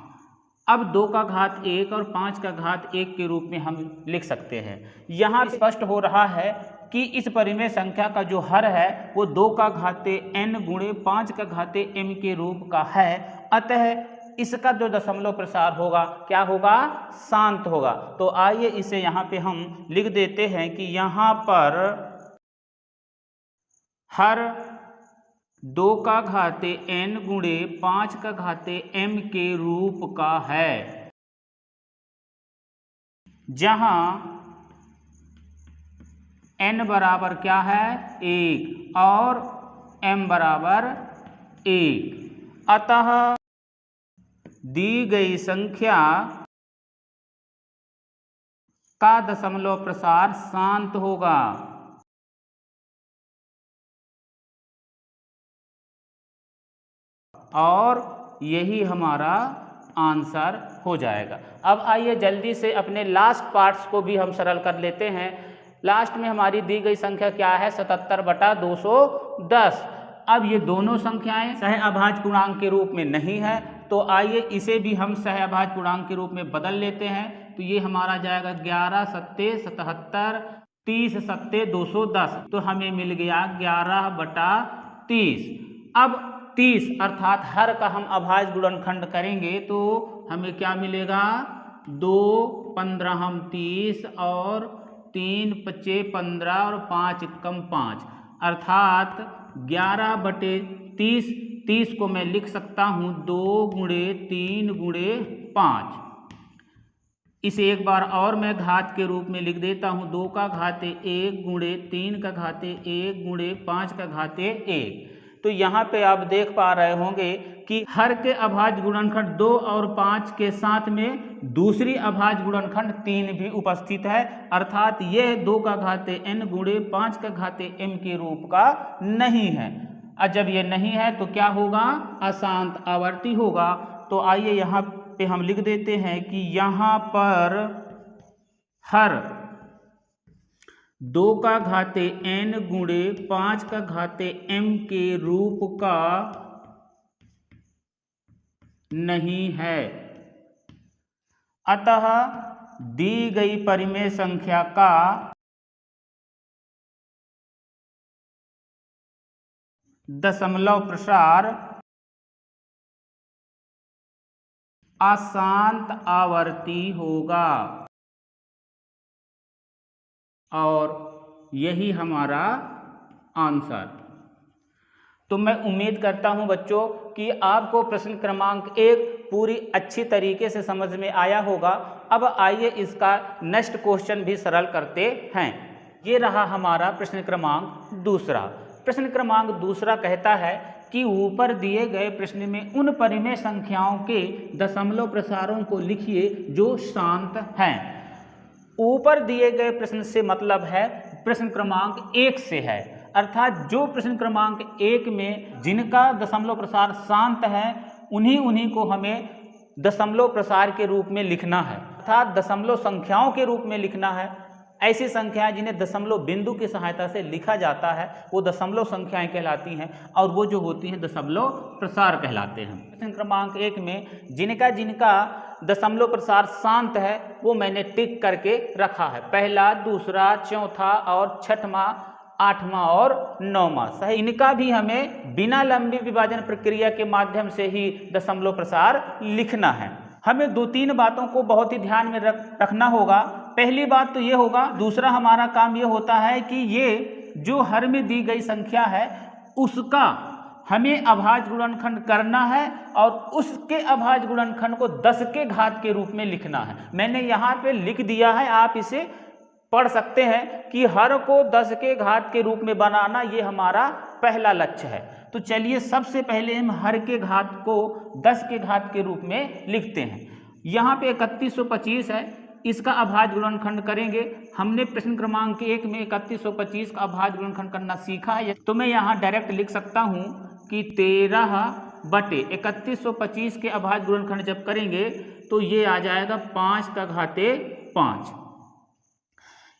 अब 2 का घात 1 और 5 का घात 1 के रूप में हम लिख सकते हैं। यहाँ स्पष्ट हो रहा है कि इस परिमेय संख्या का जो हर है वो 2 का घाते n गुणे 5 का घाते m के रूप का है। अतः इसका जो दशमलव प्रसार होगा क्या होगा, शांत होगा। तो आइए इसे यहाँ पे हम लिख देते हैं कि यहाँ पर हर 2 का घाते n गुणे 5 का घाते m के रूप का है, जहाँ n बराबर क्या है 1 और m बराबर 1। अतः दी गई संख्या का दशमलव प्रसार शांत होगा। और यही हमारा आंसर हो जाएगा। अब आइए जल्दी से अपने लास्ट पार्ट्स को भी हम सरल कर लेते हैं। लास्ट में हमारी दी गई संख्या क्या है 77/210। अब ये दोनों संख्याएं सह अभाज्य पूर्णांक के रूप में नहीं है, तो आइए इसे भी हम सह अभाज्य पूर्णांक के रूप में बदल लेते हैं। तो ये हमारा जाएगा 11×7=77, 30×7=210। तो हमें मिल गया 11/30। अब 30 अर्थात हर का हम अभाज्य गुणनखंड करेंगे तो हमें क्या मिलेगा, 2×15 30 और 3×5=15 और 5×1=5 अर्थात 11/30। 30 को मैं लिख सकता हूँ 2×3×5। इसे एक बार और मैं घात के रूप में लिख देता हूँ 2 का घाते 1 गुणे 3 का घाते 1 गुणे 5 का घाते 1। तो यहाँ पे आप देख पा रहे होंगे कि हर के अभाज्य गुणनखंड 2 और 5 के साथ में दूसरी अभाज्य गुणनखंड 3 भी उपस्थित है, अर्थात यह 2 का घाते n गुणे 5 का घाते m के रूप का नहीं है। और जब ये नहीं है तो क्या होगा, अशांत आवर्ती होगा। तो आइए यहाँ पे हम लिख देते हैं कि यहाँ पर हर 2 का घाते n गुणे 5 का घाते m के रूप का नहीं है। अतः दी गई परिमेय संख्या का दशमलव प्रसार अशांत आवर्ती होगा। और यही हमारा आंसर। तो मैं उम्मीद करता हूं बच्चों कि आपको प्रश्न क्रमांक 1 पूरी अच्छी तरीके से समझ में आया होगा। अब आइए इसका नेक्स्ट क्वेश्चन भी सरल करते हैं। ये रहा हमारा प्रश्न क्रमांक 2। प्रश्न क्रमांक 2 कहता है कि ऊपर दिए गए प्रश्न में उन परिमेय संख्याओं के दशमलव प्रसारों को लिखिए जो शांत हैं। ऊपर दिए गए प्रश्न से मतलब है प्रश्न क्रमांक 1 से है, अर्थात जो प्रश्न क्रमांक 1 में जिनका दशमलव प्रसार शांत है उन्हीं को हमें दशमलव प्रसार के रूप में लिखना है, अर्थात दशमलव संख्याओं के रूप में लिखना है। ऐसी संख्याएं जिन्हें दशमलव बिंदु की सहायता से लिखा जाता है वो दशमलव संख्याएं कहलाती हैं, और वो जो होती हैं दशमलव प्रसार कहलाते हैं। प्रश्न क्रमांक 1 में जिनका दशमलव प्रसार शांत है वो मैंने टिक करके रखा है, पहला, दूसरा, चौथा और छठवां, 8वां और 9वां। सही, इनका भी हमें बिना लंबी विभाजन प्रक्रिया के माध्यम से ही दशमलव प्रसार लिखना है। हमें 2-3 बातों को बहुत ही ध्यान में रखना होगा। पहली बात तो ये होगा, दूसरा हमारा काम ये होता है कि ये जो हर में दी गई संख्या है उसका हमें अभाज्य गुणनखंड करना है और उसके अभाज्य गुणनखंड को 10 के घात के रूप में लिखना है। मैंने यहाँ पे लिख दिया है, आप इसे पढ़ सकते हैं कि हर को 10 के घात के रूप में बनाना, ये हमारा पहला लक्ष्य है। तो चलिए सबसे पहले हम हर के घात को 10 के घात के रूप में लिखते हैं। यहाँ पे 3125 है, इसका अभाज्य गुणनखंड करेंगे। हमने प्रश्न क्रमांक 1 में 3125 का अभाज्य गुणनखंड करना सीखा है, तो मैं यहाँ डायरेक्ट लिख सकता हूँ कि 13/3125 के अभाज्य गुणनखंड जब करेंगे तो ये आ जाएगा 5 का घाते 5।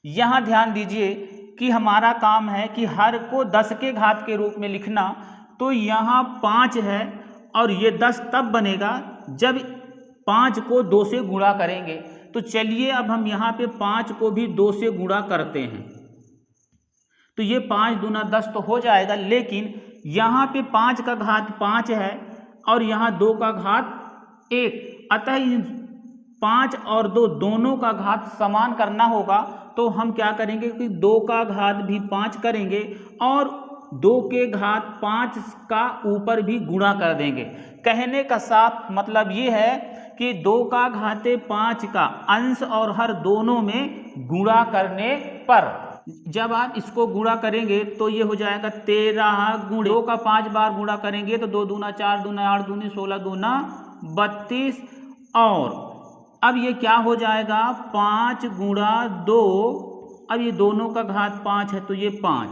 यहाँ ध्यान दीजिए कि हमारा काम है कि हर को 10 के घात के रूप में लिखना, तो यहाँ 5 है और ये 10 तब बनेगा जब 5 को 2 से गुणा करेंगे। तो चलिए अब हम यहाँ पे 5 को भी 2 से गुणा करते हैं, तो ये 5 दूना 10 तो हो जाएगा, लेकिन यहाँ पे 5 का घात 5 है और यहाँ 2 का घात 1, अतः 5 और 2 दोनों का घात समान करना होगा। तो हम क्या करेंगे कि 2 का घात भी 5 करेंगे और 2 के घात 5 का ऊपर भी गुणा कर देंगे। कहने का साफ मतलब ये है कि 2 का घाते 5 का अंश और हर दोनों में गुणा करने पर जब आप इसको गुणा करेंगे तो ये हो जाएगा 13 गुणे 2 का 5 बार गुणा करेंगे तो 2 दूना 4 दूना 8 दूनी 16 दूना 32, और अब ये क्या हो जाएगा 5 गुणा 2, अब ये दोनों का घात 5 है तो ये 5,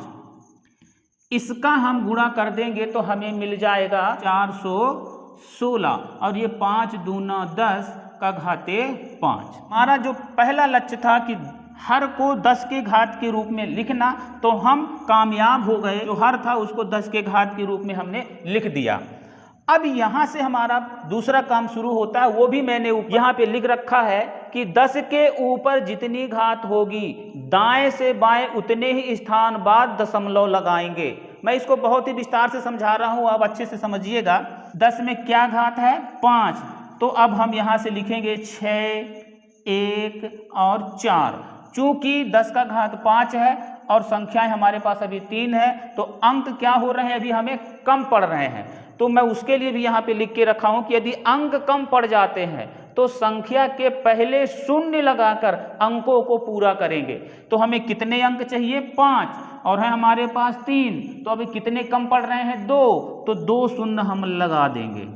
इसका हम गुणा कर देंगे तो हमें मिल जाएगा 416, और ये 5 दूना 10 का घाते 5। हमारा जो पहला लक्ष्य था कि हर को 10 के घात के रूप में लिखना, तो हम कामयाब हो गए। जो हर था उसको 10 के घात के रूप में हमने लिख दिया। अब यहाँ से हमारा दूसरा काम शुरू होता है, वो भी मैंने यहाँ पे लिख रखा है कि 10 के ऊपर जितनी घात होगी दाएं से बाएं उतने ही स्थान बाद दशमलव लगाएंगे। मैं इसको बहुत ही विस्तार से समझा रहा हूँ, आप अच्छे से समझिएगा। 10 में क्या घात है 5, तो अब हम यहाँ से लिखेंगे 6, 1 और 4। चूंकि 10 का घात 5 है और संख्याएं हमारे पास अभी 3 है, तो अंक क्या हो रहे हैं, अभी हमें कम पड़ रहे हैं। तो मैं उसके लिए भी यहाँ पे लिख के रखा हूँ कि यदि अंक कम पड़ जाते हैं तो संख्या के पहले शून्य लगाकर अंकों को पूरा करेंगे। तो हमें कितने अंक चाहिए 5 और है हमारे पास 3, तो अभी कितने कम पड़ रहे हैं 2, तो 2 शून्य हम लगा देंगे।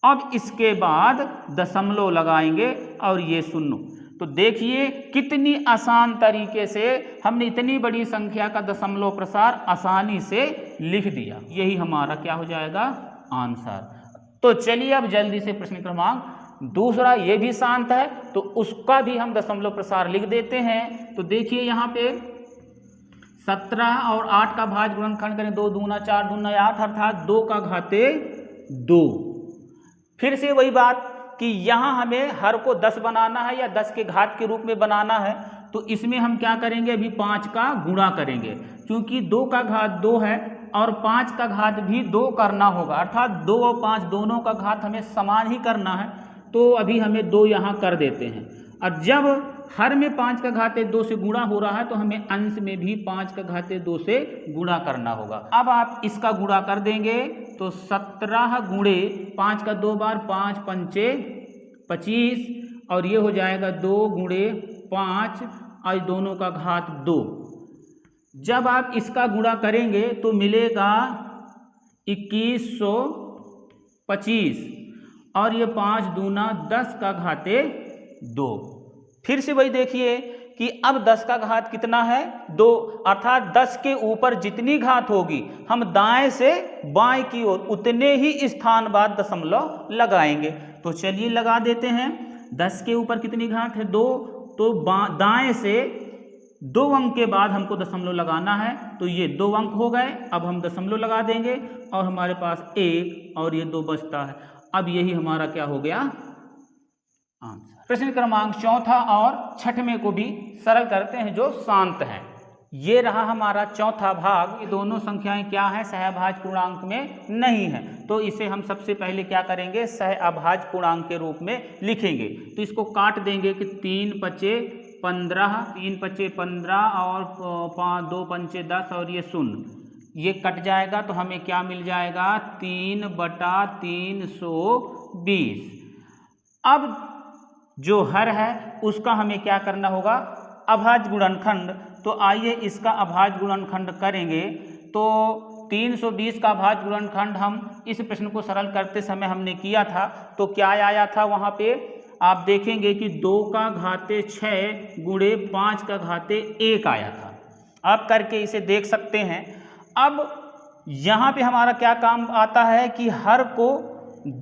अब इसके बाद दशमलव लगाएंगे और ये शून्य। तो देखिए कितनी आसान तरीके से हमने इतनी बड़ी संख्या का दशमलव प्रसार आसानी से लिख दिया। यही हमारा क्या हो जाएगा आंसर। तो चलिए अब जल्दी से प्रश्न क्रमांक दूसरा, ये भी शांत है तो उसका भी हम दशमलव प्रसार लिख देते हैं। तो देखिए यहाँ पे 17 और 8 का भाज्य गुणनखंड करें, 2 दूना 4 दूना 8, अर्थात 2 का घाते 2। फिर से वही बात कि यहाँ हमें हर को 10 बनाना है या 10 के घात के रूप में बनाना है, तो इसमें हम क्या करेंगे, अभी 5 का गुणा करेंगे। क्योंकि 2 का घात 2 है और 5 का घात भी 2 करना होगा, अर्थात 2 और 5 दोनों का घात हमें समान ही करना है। तो अभी हमें 2 यहाँ कर देते हैं, और जब हर में 5 का घाते 2 से गुणा हो रहा है तो हमें अंश में भी 5 का घाते 2 से गुणा करना होगा। अब आप इसका गुणा कर देंगे तो 17 गुणे 5 का 2 बार 5 पंचे 25, और ये हो जाएगा 2 गुणे 5 और दोनों का घात 2। जब आप इसका गुणा करेंगे तो मिलेगा 2125, और ये 5 दूना 10 का घाते 2। फिर से वही देखिए कि अब 10 का घात कितना है 2, अर्थात 10 के ऊपर जितनी घात होगी हम दाएं से बाएं की ओर उतने ही स्थान बाद दशमलव लगाएंगे। तो चलिए लगा देते हैं। 10 के ऊपर कितनी घात है 2, तो दाएं से 2 अंक के बाद हमको दशमलव लगाना है, तो ये 2 अंक हो गए। अब हम दशमलव लगा देंगे और हमारे पास 1 और ये 2 बचता है। अब यही हमारा क्या हो गया आंसर। प्रश्न क्रमांक चौथा और छठवें को भी सरल करते हैं जो शांत हैं। ये रहा हमारा चौथा भाग। ये दोनों संख्याएं क्या हैं, सहअभाज्य पूर्णांक में नहीं है, तो इसे हम सबसे पहले क्या करेंगे, सहअभाज्य पूर्णांक के रूप में लिखेंगे। तो इसको काट देंगे कि 3 पचे 15, 3 पचे 15 और 2 पंचे 10 और ये 0, ये कट जाएगा तो हमें क्या मिल जाएगा 3/320। अब जो हर है उसका हमें क्या करना होगा अभाज्य गुणनखंड। तो आइए इसका अभाज्य गुणनखंड करेंगे। तो 320 का अभाज्य गुणनखंड हम इस प्रश्न को सरल करते समय हमने किया था। तो क्या आया था वहाँ पे आप देखेंगे कि 2�6 गुणे 5⁻1 आया था। आप करके इसे देख सकते हैं। अब यहाँ पे हमारा क्या काम आता है कि हर को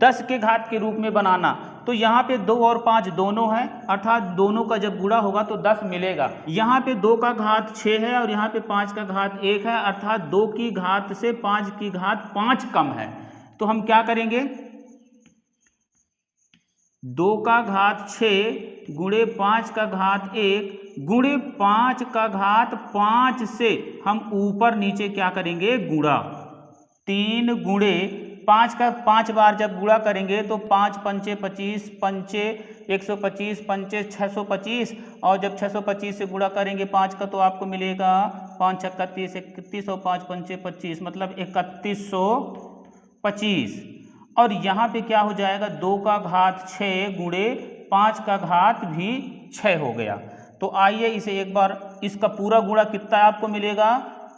10 के घात के रूप में बनाना। तो यहाँ पे 2 और 5 दोनों हैं, अर्थात दोनों का जब गुणा होगा तो 10 मिलेगा। यहाँ पे 2 का घात 6 है और यहाँ पे 5 का घात 1 है, अर्थात 2 की घात से 5 की घात 5 कम है। तो हम क्या करेंगे 2 का घात 6 गुणे 5 का घात 1 गुणे 5 का घात 5 से हम ऊपर नीचे क्या करेंगे गुणा। 3 गुणे 5 का 5 बार जब गुणा करेंगे तो 5 पंचे 25, पंचे 125, पंचे 625 और जब 625 से गुणा करेंगे 5 का तो आपको मिलेगा 5 छक्का 30, 31 और 5 पंचे 25 मतलब 3125। और यहाँ पे क्या हो जाएगा 2 का घात 6 गुणे 5 का घात भी 6 हो गया। तो आइए इसे एक बार इसका पूरा गुणा कितना आपको मिलेगा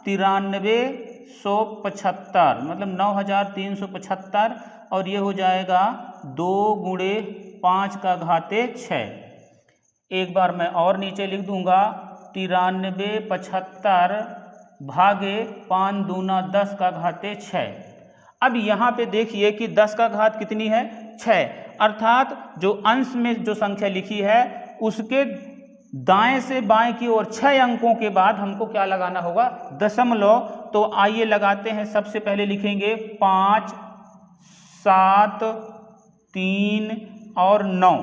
9375 मतलब 9375 और ये हो जाएगा 2 गुणे 5 का घाते 6। एक बार मैं और नीचे लिख दूंगा 9375 भागे 5 दूना 10 का घाते 6। अब यहाँ पे देखिए कि 10 का घात कितनी है 6, अर्थात जो अंश में जो संख्या लिखी है उसके दाएं से बाएं की ओर 6 अंकों के बाद हमको क्या लगाना होगा दशमलव। तो आइए लगाते हैं। सबसे पहले लिखेंगे 5, 7, 3 और 9।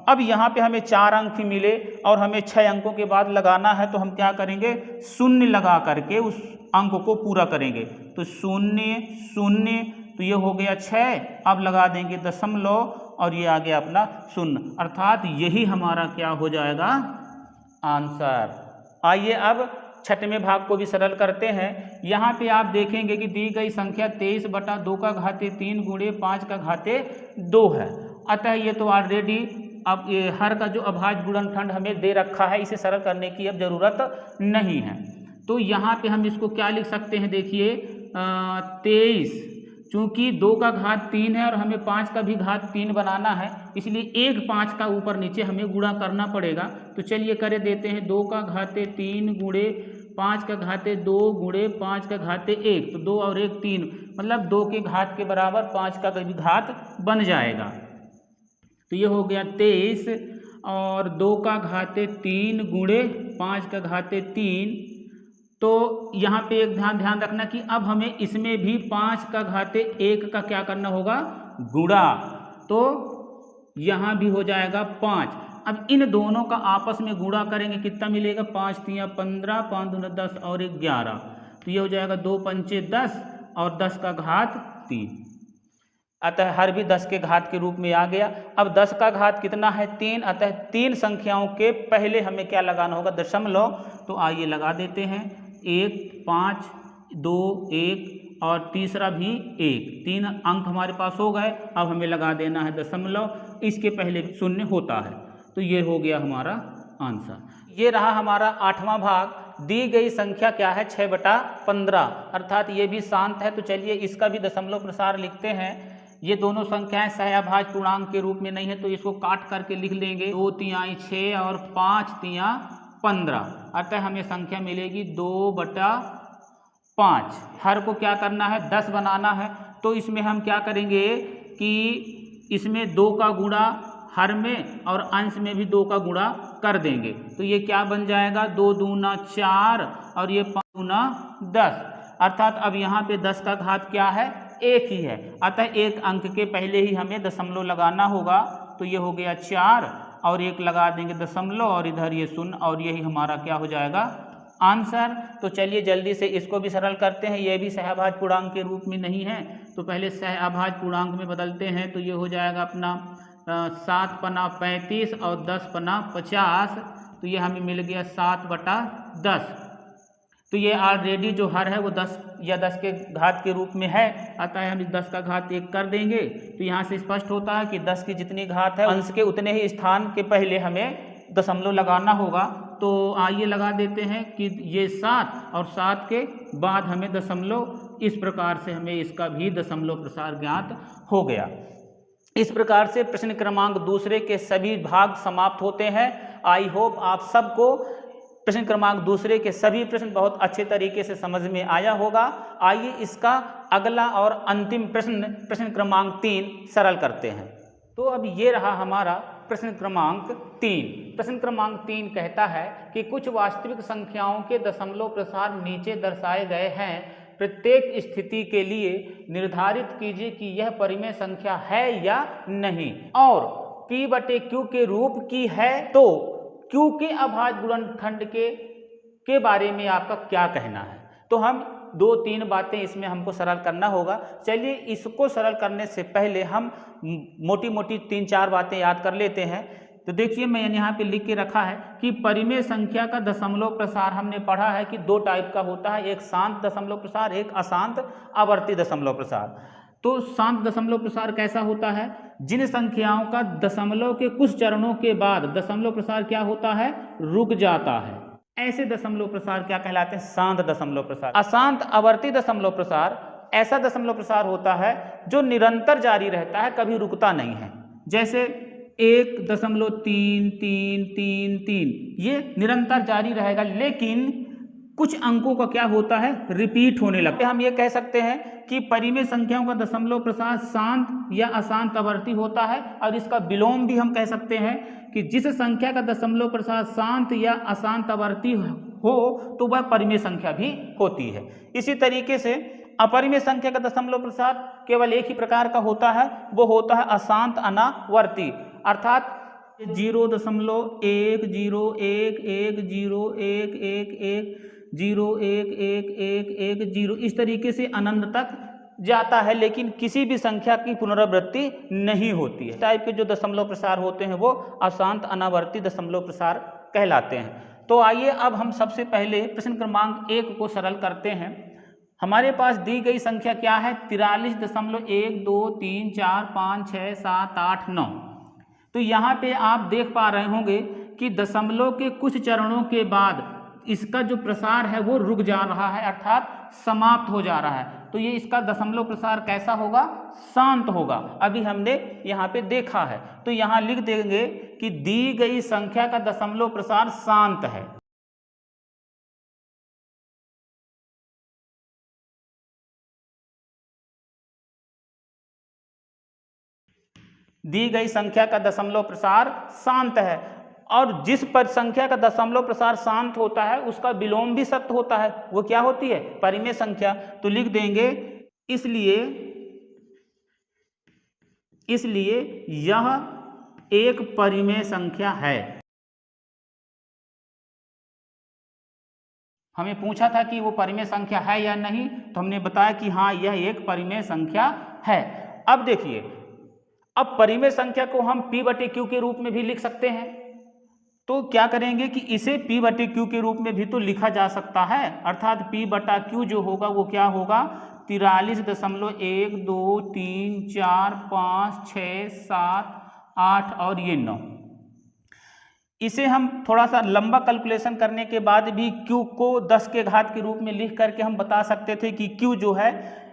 अब यहाँ पे हमें 4 अंक ही मिले और हमें 6 अंकों के बाद लगाना है तो हम क्या करेंगे शून्य लगा करके उस अंक को पूरा करेंगे। तो 0 0 तो ये हो गया 6। अब लगा देंगे दशमलव और ये आ गया अपना 0, अर्थात यही हमारा क्या हो जाएगा आंसर। आइए अब छठवें भाग को भी सरल करते हैं। यहाँ पे आप देखेंगे कि दी गई संख्या 23/2 का घाते 3 गुणे 5 का घाते 2 है। अतः ये तो ऑलरेडी अब ये हर का जो अभाज्य गुणनखंड हमें दे रखा है, इसे सरल करने की अब जरूरत नहीं है। तो यहाँ पे हम इसको क्या लिख सकते हैं देखिए 23, चूँकि 2 का घात 3 है और हमें 5 का भी घात 3 बनाना है, इसलिए एक 5 का ऊपर नीचे हमें गुणा करना पड़ेगा। तो चलिए कर देते हैं 2 का घाते 3 गुणे 5 का घाते 2 गुणे 5 का घाते 1, तो 2 और 1 3 मतलब 2 के घात के बराबर 5 का भी घात बन जाएगा। तो ये हो गया 23 और 2 का घाते 3 गुणे 5 का घाते 3। तो यहाँ पे एक ध्यान रखना कि अब हमें इसमें भी 5 का घाते 1 का क्या करना होगा गुणा। तो यहाँ भी हो जाएगा 5। अब इन दोनों का आपस में गुणा करेंगे कितना मिलेगा 5 3 15, 5 दूना 10 और 1 11। तो ये हो जाएगा 2 पंचे 10 और 10 का घात 3। अतः हर भी 10 के घात के रूप में आ गया। अब 10 का घात कितना है 3, अतः 3 संख्याओं के पहले हमें क्या लगाना होगा दशमलव। तो आइए लगा देते हैं 1 5 2 1 और तीसरा भी 1, 3 अंक हमारे पास हो गए। अब हमें लगा देना है दशमलव, इसके पहले शून्य होता है। तो ये हो गया हमारा आंसर। ये रहा हमारा 8वां भाग। दी गई संख्या क्या है 6/15, अर्थात ये भी शांत है। तो चलिए इसका भी दशमलव प्रसार लिखते हैं। ये दोनों संख्याएं सहअभाज्य पूर्णांक के रूप में नहीं है तो इसको काट करके लिख लेंगे 2 तिहाई 6 और 5 तिहाई 15। अतः हमें संख्या मिलेगी 2/5। हर को क्या करना है 10 बनाना है। तो इसमें हम क्या करेंगे कि इसमें 2 का गुणा हर में और अंश में भी 2 का गुणा कर देंगे। तो ये क्या बन जाएगा 2 दूना 4 और ये 5 दूना 10, अर्थात अब यहाँ पे 10 का घात क्या है 1 ही है। अतः एक अंक के पहले ही हमें दशमलव लगाना होगा। तो ये हो गया 4 और 1 लगा देंगे दशमलव और इधर ये 0 और यही हमारा क्या हो जाएगा आंसर। तो चलिए जल्दी से इसको भी सरल करते हैं। ये भी सहअभाज्य पूर्णांक के रूप में नहीं है तो पहले सहअभाज्य पूर्णांक में बदलते हैं। तो ये हो जाएगा अपना 7 पना 35 और 10 पना 50। तो ये हमें मिल गया 7/10। तो ये ऑलरेडी जो हर है वो 10 या 10 के घात के रूप में है, अतः हम इस 10 का घात 1 कर देंगे। तो यहाँ से स्पष्ट होता है कि 10 की जितनी घात है अंश के उतने ही स्थान के पहले हमें दशमलव लगाना होगा। तो आइए लगा देते हैं कि ये 7 और 7 के बाद हमें दशमलव, इस प्रकार से हमें इसका भी दशमलव प्रसार ज्ञात हो गया। इस प्रकार से प्रश्न क्रमांक दूसरे के सभी भाग समाप्त होते हैं। आई होप आप सबको प्रश्न क्रमांक दूसरे के सभी प्रश्न बहुत अच्छे तरीके से समझ में आया होगा। आइए इसका अगला और अंतिम प्रश्न क्रमांक 3 सरल करते हैं। तो अब ये रहा हमारा प्रश्न क्रमांक 3। प्रश्न क्रमांक 3 कहता है कि कुछ वास्तविक संख्याओं के दशमलव प्रसार नीचे दर्शाए गए हैं। प्रत्येक स्थिति के लिए निर्धारित कीजिए कि यह परिमेय संख्या है या नहीं, और P/Q के रूप की है तो Q के अभाज्य गुणनखंड के बारे में आपका क्या कहना है। तो हम 2-3 बातें इसमें हमको सरल करना होगा। चलिए इसको सरल करने से पहले हम मोटी मोटी 3-4 बातें याद कर लेते हैं। तो देखिए मैंने यहाँ पे लिख के रखा है कि परिमेय संख्या का दशमलव प्रसार हमने पढ़ा है कि 2 टाइप का होता है, एक शांत दशमलव प्रसार, एक अशांत आवर्ती दशमलव प्रसार। तो शांत दशमलव प्रसार कैसा होता है? जिन संख्याओं का दशमलव के कुछ चरणों के बाद दशमलव प्रसार क्या होता है, रुक जाता है, ऐसे दशमलव प्रसार क्या कहलाते हैं? शांत दशमलव प्रसार। अशांत आवर्ती दशमलव प्रसार ऐसा दशमलव प्रसार होता है जो निरंतर जारी रहता है, कभी रुकता नहीं है। जैसे 1.3333 ये निरंतर जारी रहेगा, लेकिन कुछ अंकों का क्या होता है, रिपीट होने लगता है। हम ये कह सकते हैं कि परिमेय संख्याओं का दशमलव प्रसार शांत या अशांत आवर्ती होता है, और इसका विलोम भी हम कह सकते हैं कि जिस संख्या का दशमलव प्रसार शांत या अशांत आवर्ती हो तो वह परिमेय संख्या भी होती है। इसी तरीके से अपरिमेय संख्या का दशमलव प्रसार केवल एक ही प्रकार का होता है, वो होता है अशांत अनावर्ती, अर्थात 0.1011011101110 इस तरीके से अनंत तक जाता है, लेकिन किसी भी संख्या की पुनरावृत्ति नहीं होती है। टाइप के जो दशमलव प्रसार होते हैं वो अशांत अनावर्ती दशमलव प्रसार कहलाते हैं। तो आइए अब हम सबसे पहले प्रश्न क्रमांक 1 को सरल करते हैं। हमारे पास दी गई संख्या क्या है? 43.123456789। तो यहाँ पे आप देख पा रहे होंगे कि दशमलव के कुछ चरणों के बाद इसका जो प्रसार है वो रुक जा रहा है, अर्थात समाप्त हो जा रहा है। तो ये इसका दशमलव प्रसार कैसा होगा? शांत होगा। अभी हमने यहाँ पे देखा है, तो यहाँ लिख देंगे कि दी गई संख्या का दशमलव प्रसार शांत है। दी गई संख्या का दशमलव प्रसार शांत है, और जिस पर संख्या का दशमलव प्रसार शांत होता है उसका विलोम भी सत्य होता है। वो क्या होती है? परिमेय संख्या। तो लिख देंगे इसलिए यह एक परिमेय संख्या है। हमें पूछा था कि वो परिमेय संख्या है या नहीं, तो हमने बताया कि हाँ यह एक परिमेय संख्या है। अब देखिए, अब परिमेय संख्या को हम P/Q के रूप में भी लिख सकते हैं। तो क्या करेंगे कि इसे P/Q के रूप में भी तो लिखा जा सकता है, अर्थात P/Q जो होगा वो क्या होगा? 43.1234567 और ये 9। इसे हम थोड़ा सा लंबा कैलकुलेशन करने के बाद भी Q को 10 के घात के रूप में लिख करके हम बता सकते थे कि Q जो है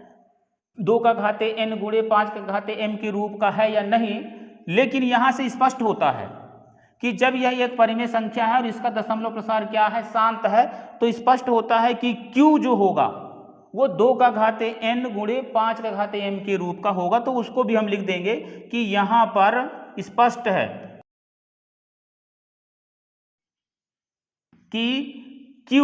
2 का घाते n गुणे 5 का घाते m के रूप का है या नहीं। लेकिन यहाँ से स्पष्ट होता है कि जब यह एक परिमेय संख्या है और इसका दशमलव प्रसार क्या है? शांत है, तो स्पष्ट होता है कि Q जो होगा वो 2 का घाते n गुणे 5 का घाते m के रूप का होगा। तो उसको भी हम लिख देंगे कि यहाँ पर स्पष्ट है कि Q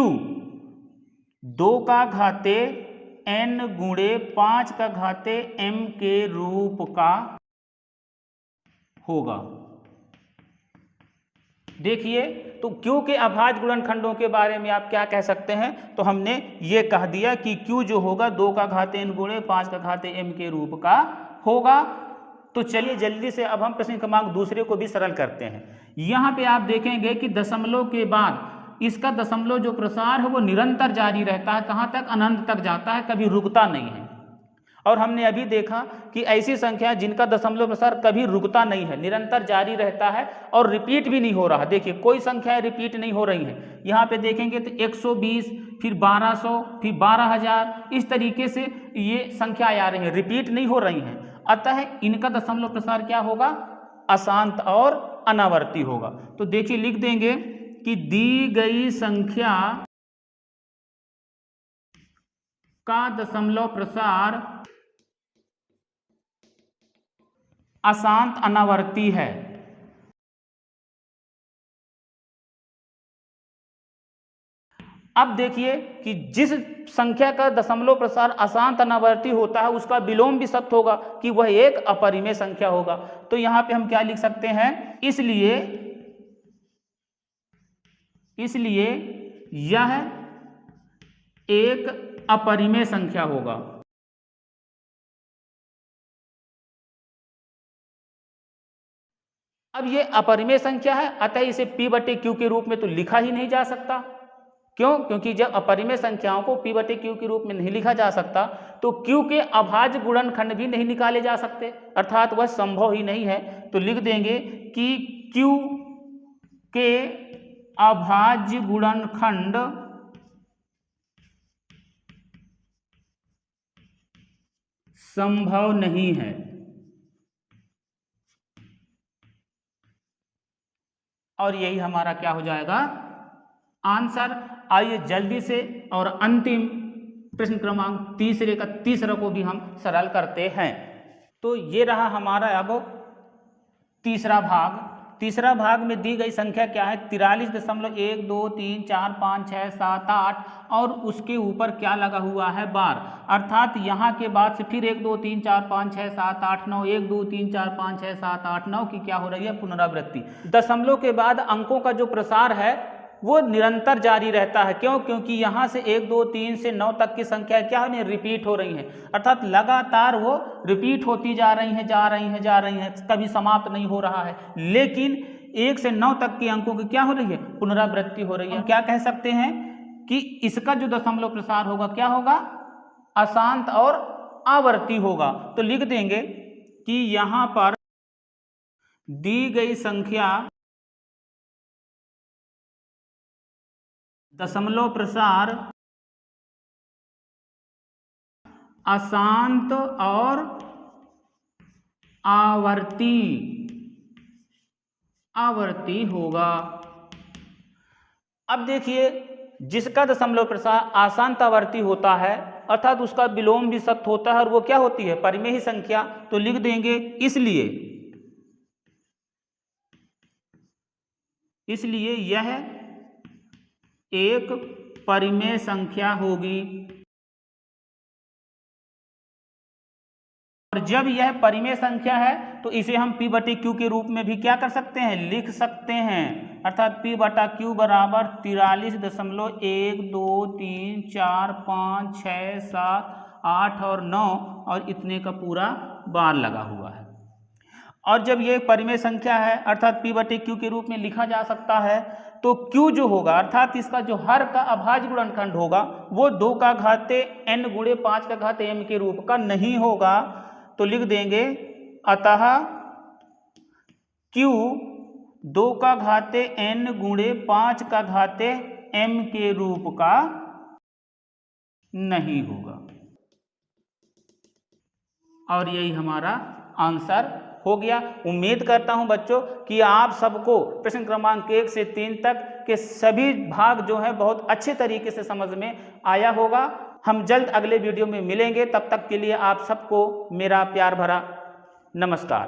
2 का घाते n गुणे 5 का घाते m के रूप का होगा। देखिए, तो Q के अभाज्य गुणनखंडों के बारे में आप क्या कह सकते हैं? तो हमने ये कह दिया कि Q जो होगा 2 का घाते n गुणे 5 का घाते m के रूप का होगा। तो चलिए जल्दी से अब हम प्रश्न क्रमांक दूसरे को भी सरल करते हैं। यहाँ पे आप देखेंगे कि दशमलव के बाद इसका दशमलव जो प्रसार है वो निरंतर जारी रहता है। कहाँ तक? अनंत तक जाता है, कभी रुकता नहीं है। और हमने अभी देखा कि ऐसी संख्या जिनका दशमलव प्रसार कभी रुकता नहीं है, निरंतर जारी रहता है और रिपीट भी नहीं हो रहा। देखिए कोई संख्याएं रिपीट नहीं हो रही हैं। यहाँ पे देखेंगे तो 120, फिर 1200, फिर 12000, इस तरीके से ये संख्याएं आ रही हैं, रिपीट नहीं हो रही हैं। अतः इनका दशमलव प्रसार क्या होगा? अशांत और अनावर्ती होगा। तो देखिए लिख देंगे कि दी गई संख्या का दशमलव प्रसार अशांत अनावर्ती है। अब देखिए कि जिस संख्या का दशमलव प्रसार अशांत अनावर्ती होता है उसका विलोम भी सत्य होगा कि वह एक अपरिमेय संख्या होगा। तो यहां पे हम क्या लिख सकते हैं? इसलिए यह एक अपरिमेय संख्या होगा। अब ये अपरिमेय संख्या है, अतः इसे P/Q के रूप में तो लिखा ही नहीं जा सकता। क्यों? क्योंकि जब अपरिमेय संख्याओं को P/Q के रूप में नहीं लिखा जा सकता तो Q के अभाज्य गुणनखंड भी नहीं निकाले जा सकते, अर्थात वह संभव ही नहीं है। तो लिख देंगे कि Q के अभाज्य गुणनखंड संभव नहीं है। और यही हमारा क्या हो जाएगा? आंसर। आइए जल्दी से और अंतिम प्रश्न क्रमांक तीसरे को भी हम सरल करते हैं। तो ये रहा हमारा अब तीसरा भाग। तीसरा भाग में दी गई संख्या क्या है? 43.1 2 3 4 5 6 7 8 और उसके ऊपर क्या लगा हुआ है? बार। अर्थात यहाँ के बाद से फिर 1 2 3 4 5 6 7 8 9 1 2 3 4 5 6 7 8 9 की क्या हो रही है? पुनरावृत्ति। दशमलव के बाद अंकों का जो प्रसार है वो निरंतर जारी रहता है। क्यों? क्योंकि यहाँ से 1 2 3 से 9 तक की संख्या क्या है? रिपीट हो रही हैं, अर्थात लगातार वो रिपीट होती जा रही हैं, कभी समाप्त नहीं हो रहा है। लेकिन 1 से 9 तक के अंकों की क्या हो रही है? पुनरावृत्ति हो रही है। क्या कह सकते हैं कि इसका जो दशमलव प्रसार होगा क्या होगा? अशांत और आवर्ती होगा। तो लिख देंगे कि यहाँ पर दी गई संख्या दशमलव प्रसार अशांत और आवर्ती होगा। अब देखिए जिसका दशमलव प्रसार अशांत आवर्ती होता है अर्थात उसका विलोम भी सत्य होता है और वो क्या होती है? परिमेय ही संख्या। तो लिख देंगे इसलिए यह एक परिमेय संख्या होगी। और जब यह परिमेय संख्या है तो इसे हम P/Q के रूप में भी क्या कर सकते हैं? लिख सकते हैं। अर्थात P/Q बराबर 43.1 2 3 4 5 6 7 8 और 9 और इतने का पूरा बार लगा हुआ है। और जब ये परिमेय संख्या है अर्थात P/Q के रूप में लिखा जा सकता है तो Q जो होगा अर्थात इसका जो हर का अभाज्य गुणनखंड होगा वो 2 का घाते n गुणे 5 का घाते m के रूप का नहीं होगा। तो लिख देंगे अतः Q 2 का घाते n गुणे 5 का घाते m के रूप का नहीं होगा। और यही हमारा आंसर हो गया। उम्मीद करता हूं बच्चों कि आप सबको प्रश्न क्रमांक 1 से 3 तक के सभी भाग जो है बहुत अच्छे तरीके से समझ में आया होगा। हम जल्द अगले वीडियो में मिलेंगे, तब तक के लिए आप सबको मेरा प्यार भरा नमस्कार।